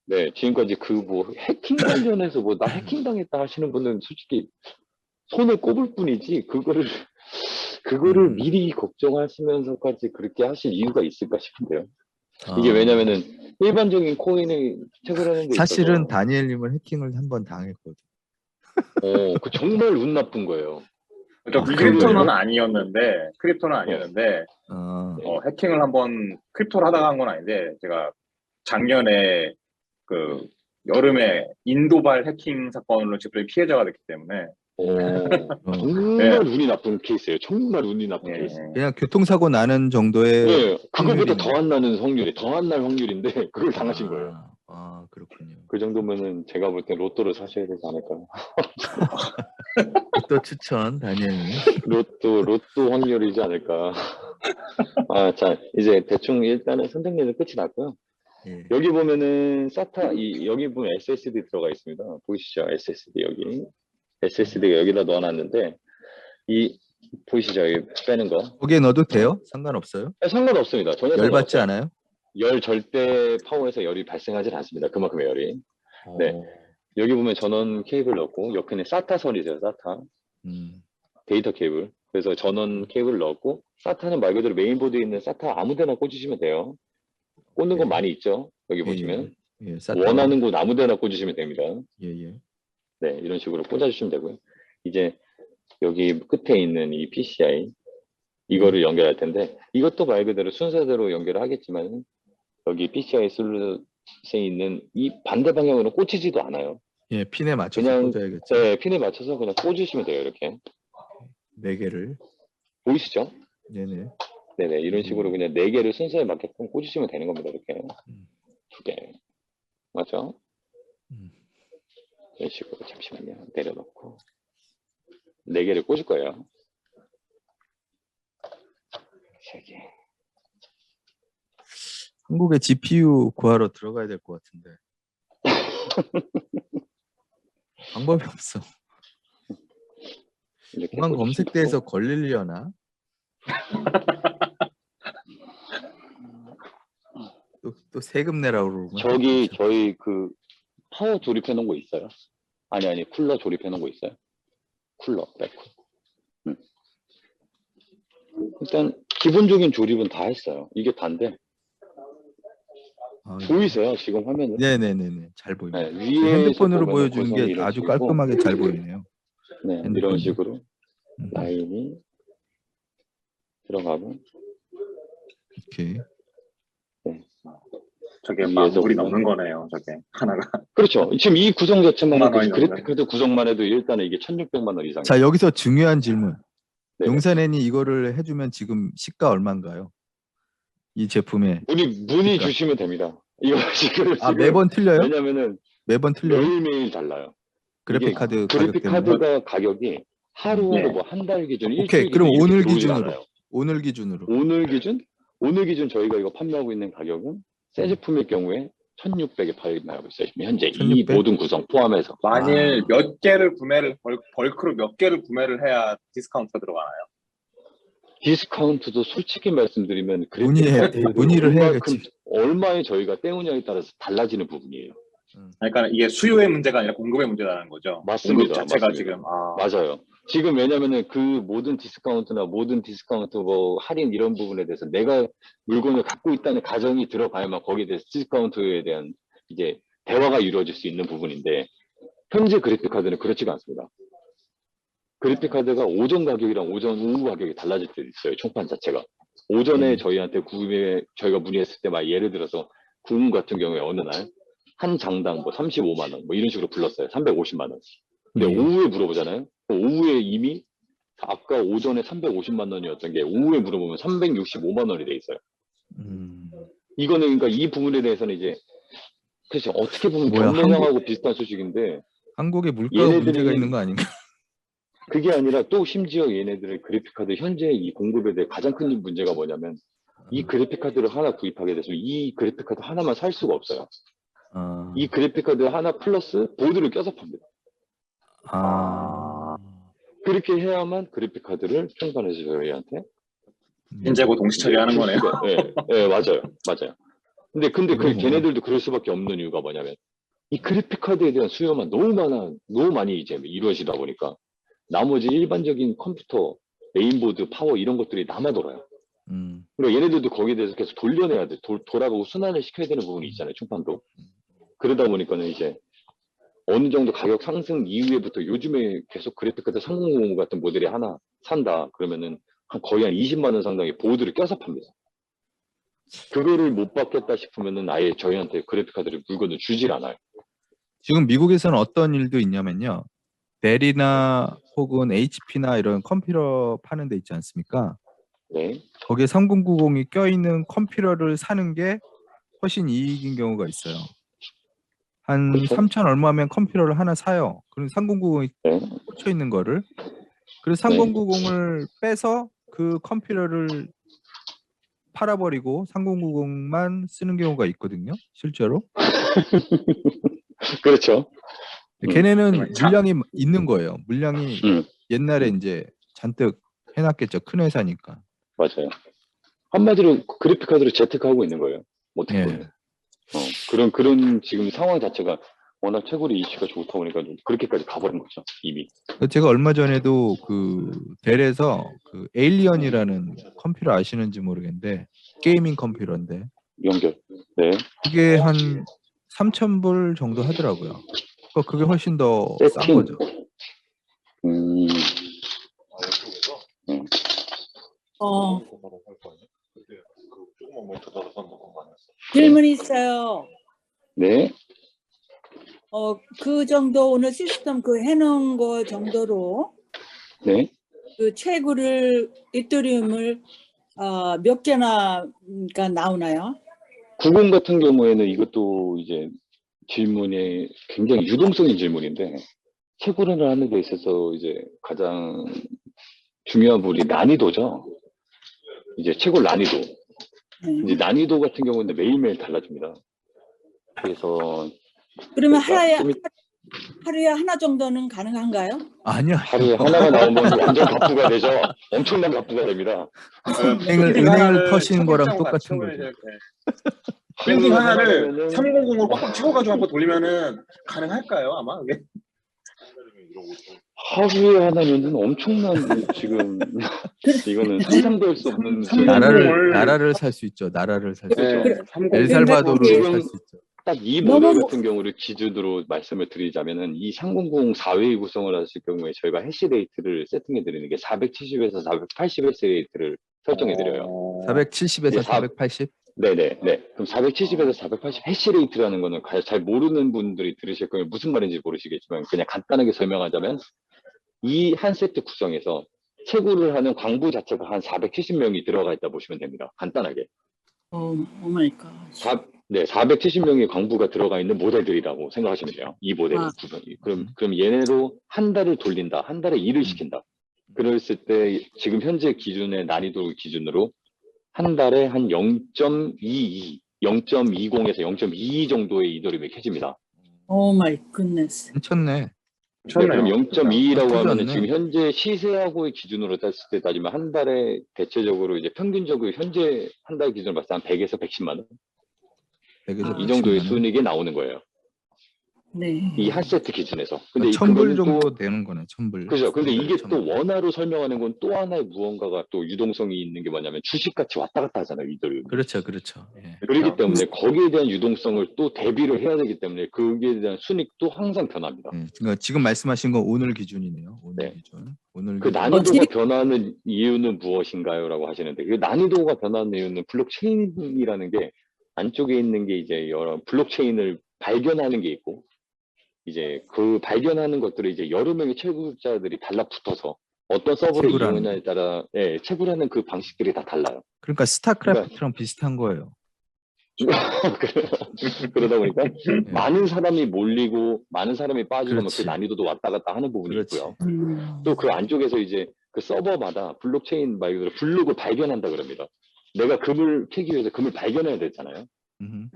네, 지금까지 그 뭐 해킹 관련해서 뭐 나 해킹 당했다 하시는 분은 솔직히 손을 꼽을 뿐이지 그거를 미리 걱정하시면서까지 그렇게 하실 이유가 있을까 싶은데요. 이게 아, 왜냐면은 일반적인 코인을 채굴하는 데 사실은 있어서 다니엘님은 해킹을 한번 당했거든. 그 정말 운 나쁜 거예요. 저 크립토는 아니었는데 아, 해킹을 한번 크립토를 하다가 한 건 아닌데 제가 작년에 그 여름에 인도발 해킹 사건으로 직접 피해자가 됐기 때문에 정말 운이 나쁜 케이스예요. 정말 운이 나쁜 예. 케이스. 그냥 교통사고 나는 정도의 네, 그거보다 확률이네. 더 안 나는 확률이 더 안 날 확률인데 그걸 당하신 거예요. 아, 그렇군요. 그 정도면은 제가 볼 때 로또를 사셔야 되지 않을까요? 또 추천 다니엘님. 로또 확률이지 않을까. 자, 이제 대충 일단은 선택률은 끝이 났고요. 예. 여기 보면은 SATA, 여기 보면 SSD 들어가 있습니다. 보이시죠? SSD 여기. SSD가 여기다 넣어놨는데, 보이시죠? 여기 빼는 거. 거기에 넣어도 돼요? 상관없어요? 상관없습니다. 전혀 열받지 상관없어요. 않아요? 열 절대 파워에서 열이 발생하지 않습니다. 그만큼의 열이. 네. 여기 보면 전원 케이블 넣고, 옆에는 SATA 선이세요, SATA. 데이터 케이블. 그래서 전원 케이블 넣었고, SATA는 말 그대로 메인보드에 있는 SATA 아무데나 꽂으시면 돼요. 꽂는 건 많이 있죠. 여기 보시면. 예, 원하는 곳 아무데나 꽂으시면 됩니다. 예. 네, 이런 식으로 꽂아주시면 되고요. 이제 여기 끝에 있는 이 PCI 이거를 연결할 텐데 이것도 말 그대로 순서대로 연결을 하겠지만 여기 PCI 슬롯에 있는 이 반대 방향으로 꽂히지도 않아요. 예, 핀에 맞춰서 그냥 꽂아야겠죠. 네, 핀에 맞춰서 그냥 꽂으시면 돼요. 이렇게 4개를. 보이시죠? 네네. 네네, 이런 식으로 그냥 4개를 순서에 맞게끔 꽂으시면 되는 겁니다. 이렇게 2개 맞죠? 이런 식으로 잠시만요. 내려놓고 4개를 꽂을 거예요. 3개. 한국에 GPU 구하러 들어가야 될 것 같은데. 방법이 없어. 이렇게 공항 꽂으시면 검색대에서 되고. 걸리려나? 또 세금 내라고 그러고. 저희 그 파워 조립해 놓은 거 있어요? 아니 쿨러 조립해 놓은 거 있어요? 쿨러 백쿨. 일단 기본적인 조립은 다 했어요. 이게 다인데 보이세요? 지금 화면은? 네네네네. 잘 보입니다. 네, 위에 핸드폰으로 보여주는 게 이런 아주 식이고, 깔끔하게 잘 보이네요. 네, 핸드폰이. 이런 식으로 라인이 들어가고 오케이. 저게 위에서 만불이 보면- 넘는 거네요. 저게 하나가. 그렇죠. 지금 이 구성 자체만 10만 해도 원이 그래픽카드 구성만 해도 일단은 이게 1,600만 원 이상. 자, 여기서 중요한 질문. 네네. 용산엔이 이거를 해주면 지금 시가 얼마인가요? 이 제품에. 문의 그러니까. 주시면 됩니다. 이거 지금 매번 틀려요? 왜냐면은 매번 틀려요? 매일매일 달라요. 그래픽 카드 가격 그래픽 때문에. 카드가 가격이 하루하루 네. 뭐 한 달 기준, 오케이. 일주일 그럼 기준 오늘 이렇게 들어오진 기준으로. 않아요. 오늘 기준으로. 오늘 기준 저희가 이거 판매하고 있는 가격은 새 제품일 경우에 1,600에 판매하고 있어요. 지금 현재 이 1600? 모든 구성 포함해서. 만일 몇 개를 구매를 벌크로 몇 개를 구매를 해야 디스카운트가 들어가나요? 디스카운트도 솔직히 말씀드리면 문의를 해야겠지. 얼마에 저희가 떼우냐에 따라서 달라지는 부분이에요. 그러니까 이게 수요의 문제가 아니라 공급의 문제라는 거죠. 맞습니다. 공급 자체가 맞습니다. 지금 맞아요. 지금 왜냐면은 그 모든 디스카운트 뭐 할인 이런 부분에 대해서 내가 물건을 갖고 있다는 가정이 들어가야만 거기에 대해서 디스카운트에 대한 이제 대화가 이루어질 수 있는 부분인데 현재 그래픽카드는 그렇지가 않습니다. 그래픽카드가 오전 가격이랑 오후 가격이 달라질 때 있어요. 총판 자체가. 오전에 저희한테 저희가 문의했을 때 막 예를 들어서 구운 같은 경우에 어느 날 한 장당 뭐 35만 원 뭐 이런 식으로 불렀어요. 350만 원. 근데 오후에 물어보잖아요. 오후에 이미 아까 오전에 350만 원이었던 게 오후에 물어보면 365만 원이 돼 있어요. 이거는 그러니까 이 부분에 대해서는 이제 사실 어떻게 보면 뭐야, 경매장하고 비슷한 소식인데 한국에 물가가 얘네들이- 문제가 있는 거 아닌가? 그게 아니라 또 심지어 얘네들의 그래픽카드 현재 이 공급에 대해 가장 큰 문제가 뭐냐면 이 그래픽카드를 하나 구입하게 돼서 이 그래픽카드 하나만 살 수가 없어요. 아, 이 그래픽카드 하나 플러스 보드를 껴서 팝니다. 아, 그렇게 해야만 그래픽카드를 평가해서 저희한테 현재고 동시 처리하는 거네요. 네, 맞아요. 맞아요. 근데 그 그럼 뭐. 걔네들도 그럴 수밖에 없는 이유가 뭐냐면 이 그래픽카드에 대한 수요만 너무 많이 이제 이루어지다 보니까 나머지 일반적인 컴퓨터, 메인보드, 파워 이런 것들이 남아돌아요. 그러니까 얘네들도 거기에 대해서 계속 돌려내야 돼. 돌아가고 순환을 시켜야 되는 부분이 있잖아요. 충판도. 그러다 보니까는 이제 어느 정도 가격 상승 이후에부터 요즘에 계속 그래픽카드 3050 같은 모델이 하나 산다. 그러면은 거의 한 20만 원 상당의 보드를 껴서 팝니다. 그거를 못 받겠다 싶으면은 아예 저희한테 그래픽카드를 물건을 주질 않아요. 지금 미국에서는 어떤 일도 있냐면요. 델이나 혹은 HP나 이런 컴퓨터 파는 데 있지 않습니까? 네. 거기에 3090이 껴있는 컴퓨터를 사는 게 훨씬 이익인 경우가 있어요. 한 그렇죠. 3천 얼마면 컴퓨터를 하나 사요. 그럼 3090이 네. 꽂혀 있는 거를. 그래서 네. 3090을 빼서 그 컴퓨터를 팔아버리고 3090만 쓰는 경우가 있거든요. 실제로. 그렇죠. 걔네는 물량이 있는 거예요. 물량이 옛날에 음. 이제 잔뜩 해놨겠죠. 큰 회사니까. 맞아요. 한마디로 그래픽카드를 재테크하고 있는 거예요. 어떻게 예. 보면. 그런 지금 상황 자체가 워낙 채굴이 이슈가 좋다 보니까 좀 그렇게까지 가버린 거죠. 이미. 제가 얼마 전에도 그 델에서 그 에일리언이라는 컴퓨터 아시는지 모르겠는데 게이밍 컴퓨터인데 연결. 네. 그게 한 3,000불 정도 하더라고요. 그러니까 그게 훨씬 더 싼 세팅. 거죠. 어, 질문 있어요. 네. 그 정도 오늘 시스템 그 해놓은 거 정도로 네. 그 채굴을 이더리움을 몇 개나 그러니까 나오나요? 90 같은 경우에는 이것도 이제 질문이 굉장히 유동성인 질문인데 채굴을 하는 데 있어서 이제 가장 중요한 부분이 난이도죠. 이제 채굴 난이도. 이제 난이도 같은 경우는 매일매일 달라집니다. 그래서 그러면 그러니까 하루에 하나 정도는 가능한가요? 아니요. 하루에 하나가 나오면 완전 갑부가 되죠. 엄청난 갑부가 됩니다. 은행을 터시는 거랑 똑같은 거죠. 빌딩 하나를 하나면은 300으로 꽉꽉 채워가지고 한번 돌리면은 가능할까요? 아마 그게? 하루에 하나면은 엄청난 지금 이거는 상상도 할 수 없는 지금 나라를 살 수 있죠. 나라를 살 수 있죠. 네. 엘살바도르를 지금 살 수 있죠. 딱 이 모델 같은 경우를 기준으로 말씀을 드리자면은 이 3090 4회 구성을 하실 경우에 저희가 해시레이트를 세팅해 드리는 게 470에서 480 해시레이트를 설정해 드려요. 470에서 480? 네네. 그럼 470에서 480 해시레이트라는 거는 잘 모르는 분들이 들으실 거면 무슨 말인지 모르시겠지만 그냥 간단하게 설명하자면 이 한 세트 구성에서 채굴을 하는 광부 자체가 한 470명이 들어가 있다 보시면 됩니다. 간단하게. 오 마이 갓. 470명의 광부가 들어가 있는 모델들이라고 생각하시면 돼요. 이 모델은 구성이. 그럼 얘네로 한 달을 돌린다. 한 달에 일을 시킨다. 그랬을 때 지금 현재 기준의 난이도 기준으로 한 달에 한 0.22, 0.20에서 0.22 정도의 이더리움이 켜집니다. 오 마이 굿네스. 괜찮네. 그럼 0.22라고 나쁘지 하면은 않네. 지금 현재 시세하고의 기준으로 땄을 때 따지면 한 달에 대체적으로 이제 평균적으로 현재 한 달 기준으로 봤을 때 한 100에서 110만 원. 100에서 이 정도의 110만 원. 순익이 나오는 거예요. 네. 이 한 세트 기준에서. 근데 1,000불 그거는 또 정도 되는 거네. 1,000불. 그죠. 근데 이게 또 1,000불. 원화로 설명하는 건 또 하나의 무언가가 또 유동성이 있는 게 뭐냐면 주식같이 왔다 갔다 하잖아요. 이들. 그렇죠. 예. 그렇기 때문에 거기에 대한 유동성을 또 대비를 해야 되기 때문에 거기에 대한 순익도 항상 변합니다. 그러니까 지금 말씀하신 건 오늘 기준이네요. 오늘 네. 기준. 오늘 그 기준. 난이도가 변하는 이유는 무엇인가요? 라고 하시는데 그 난이도가 변하는 이유는 블록체인이라는 게 안쪽에 있는 게 이제 여러 블록체인을 발견하는 게 있고 이제 그 발견하는 것들을 이제 여러 명의 채굴자들이 달라붙어서 어떤 서버를 채굴하는 이용하냐에 따라 예, 채굴하는 그 방식들이 다 달라요. 그러니까 스타크래프트랑 비슷한 거예요. 그러다 보니까 예. 많은 사람이 몰리고 많은 사람이 빠지고 그 그렇지. 난이도도 왔다 갔다 하는 부분이 그렇지. 있고요. 또 그 안쪽에서 이제 그 서버마다 블록체인 말 그대로 블록을 발견한다 그럽니다. 내가 금을 캐기 위해서 금을 발견해야 되잖아요.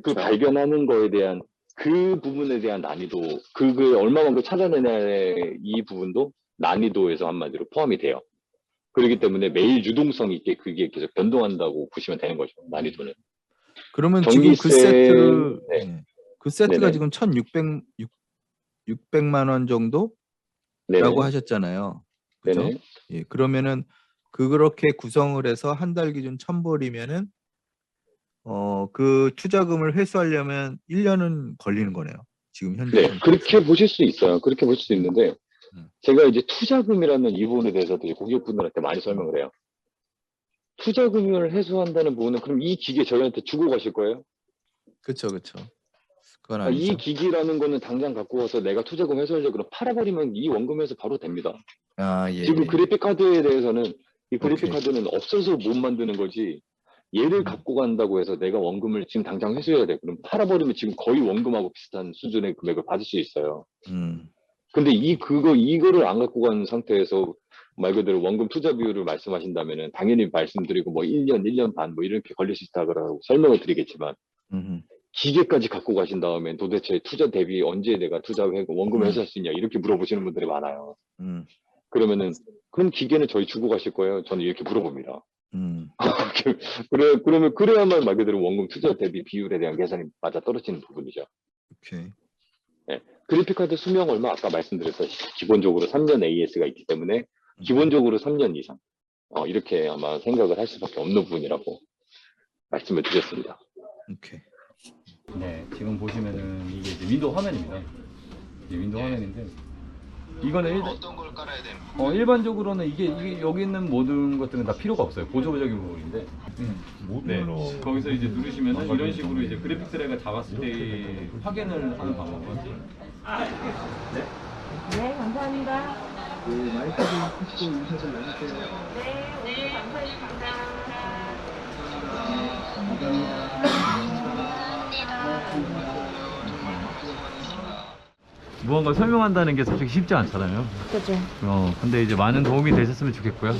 그 발견하는 거에 대한 그 부분에 대한 난이도, 그게 얼마만큼 찾아내냐의 이 부분도 난이도에서 한마디로 포함이 돼요. 그렇기 때문에 매일 유동성 있게 그게 계속 변동한다고 보시면 되는 거죠. 난이도는. 그러면 지금 그 전기세, 세트를 네. 예. 그 세트가 네네. 지금 1,600만 원 정도라고 네네. 하셨잖아요. 그죠? 네네. 예. 그러면은 그렇게 구성을 해서 한 달 기준 1,000불이면은 그 투자금을 회수하려면 1년은 걸리는 거네요. 지금 현재 네, 상태에서. 그렇게 보실 수 있어요. 그렇게 볼 수 있는데, 음. 제가 이제 투자금이라는 이 부분에 대해서도 이제 고객분들한테 많이 설명을 해요. 투자금을 회수한다는 부분은 그럼 이 기계 저희한테 주고 가실 거예요? 그쵸. 그건 이 아니죠. 기기라는 거는 당장 갖고 와서 내가 투자금 회수하려고 그럼 팔아버리면 이 원금 회수 바로 됩니다. 아, 예. 지금 그래픽 카드에 대해서는 이 그래픽 오케이. 카드는 없어서 못 만드는 거지, 얘를 갖고 간다고 해서 내가 원금을 지금 당장 회수해야 돼. 그럼 팔아버리면 지금 거의 원금하고 비슷한 수준의 금액을 받을 수 있어요. 근데 이거를 안 갖고 간 상태에서 말 그대로 원금 투자 비율을 말씀하신다면은 당연히 말씀드리고 뭐 1년, 1년 반 뭐 이렇게 걸릴 수 있다고 설명을 드리겠지만, 기계까지 갖고 가신 다음에 도대체 투자 대비 언제 내가 투자하고 원금을 회수할 수 있냐 이렇게 물어보시는 분들이 많아요. 그러면은 그럼 기계는 저희 주고 가실 거예요? 저는 이렇게 물어봅니다. 그러면 그래야만 말 그대로 원금 투자 대비 비율에 대한 계산이 맞아 떨어지는 부분이죠. 오케이. 네. 그래픽카드 수명 얼마 아까 말씀드렸다시피 기본적으로 3년 AS가 있기 때문에 기본적으로 3년 이상 이렇게 아마 생각을 할 수밖에 없는 부분이라고 말씀을 드렸습니다. 오케이. 네, 지금 보시면은 이게 이제 윈도우 화면입니다. 이게 윈도우 화면인데 이거는 어떤 걸 깔아야 되는 거예요? 일반적으로는 이게 여기 있는 모든 것들은 다 필요가 없어요. 보조적인 부분인데. 네. 거기서 이제 누르시면은 이런 식으로 이제 그래픽 드라이버 잡았을 때 확인을 하는 방법은 네, 감사합니다. 마이크 좀 켜시고 인사 좀 나누세요. 네, 감사합니다. 무언가 설명한다는 게 솔직히 쉽지 않잖아요. 그죠. 근데 이제 많은 도움이 되셨으면 좋겠고요.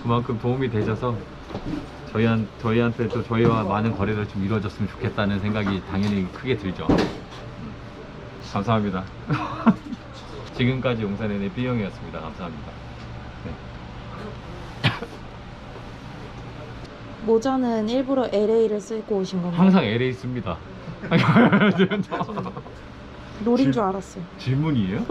그만큼 도움이 되셔서 저희한테 또 저희와 많은 거래를 좀 이루어졌으면 좋겠다는 생각이 당연히 크게 들죠. 감사합니다. 지금까지 용산N의 B형이었습니다. 감사합니다. 모자는 일부러 LA를 쓰고 오신 건가요? 항상 LA 씁니다. 롤인 줄 알았어요. 질문이에요?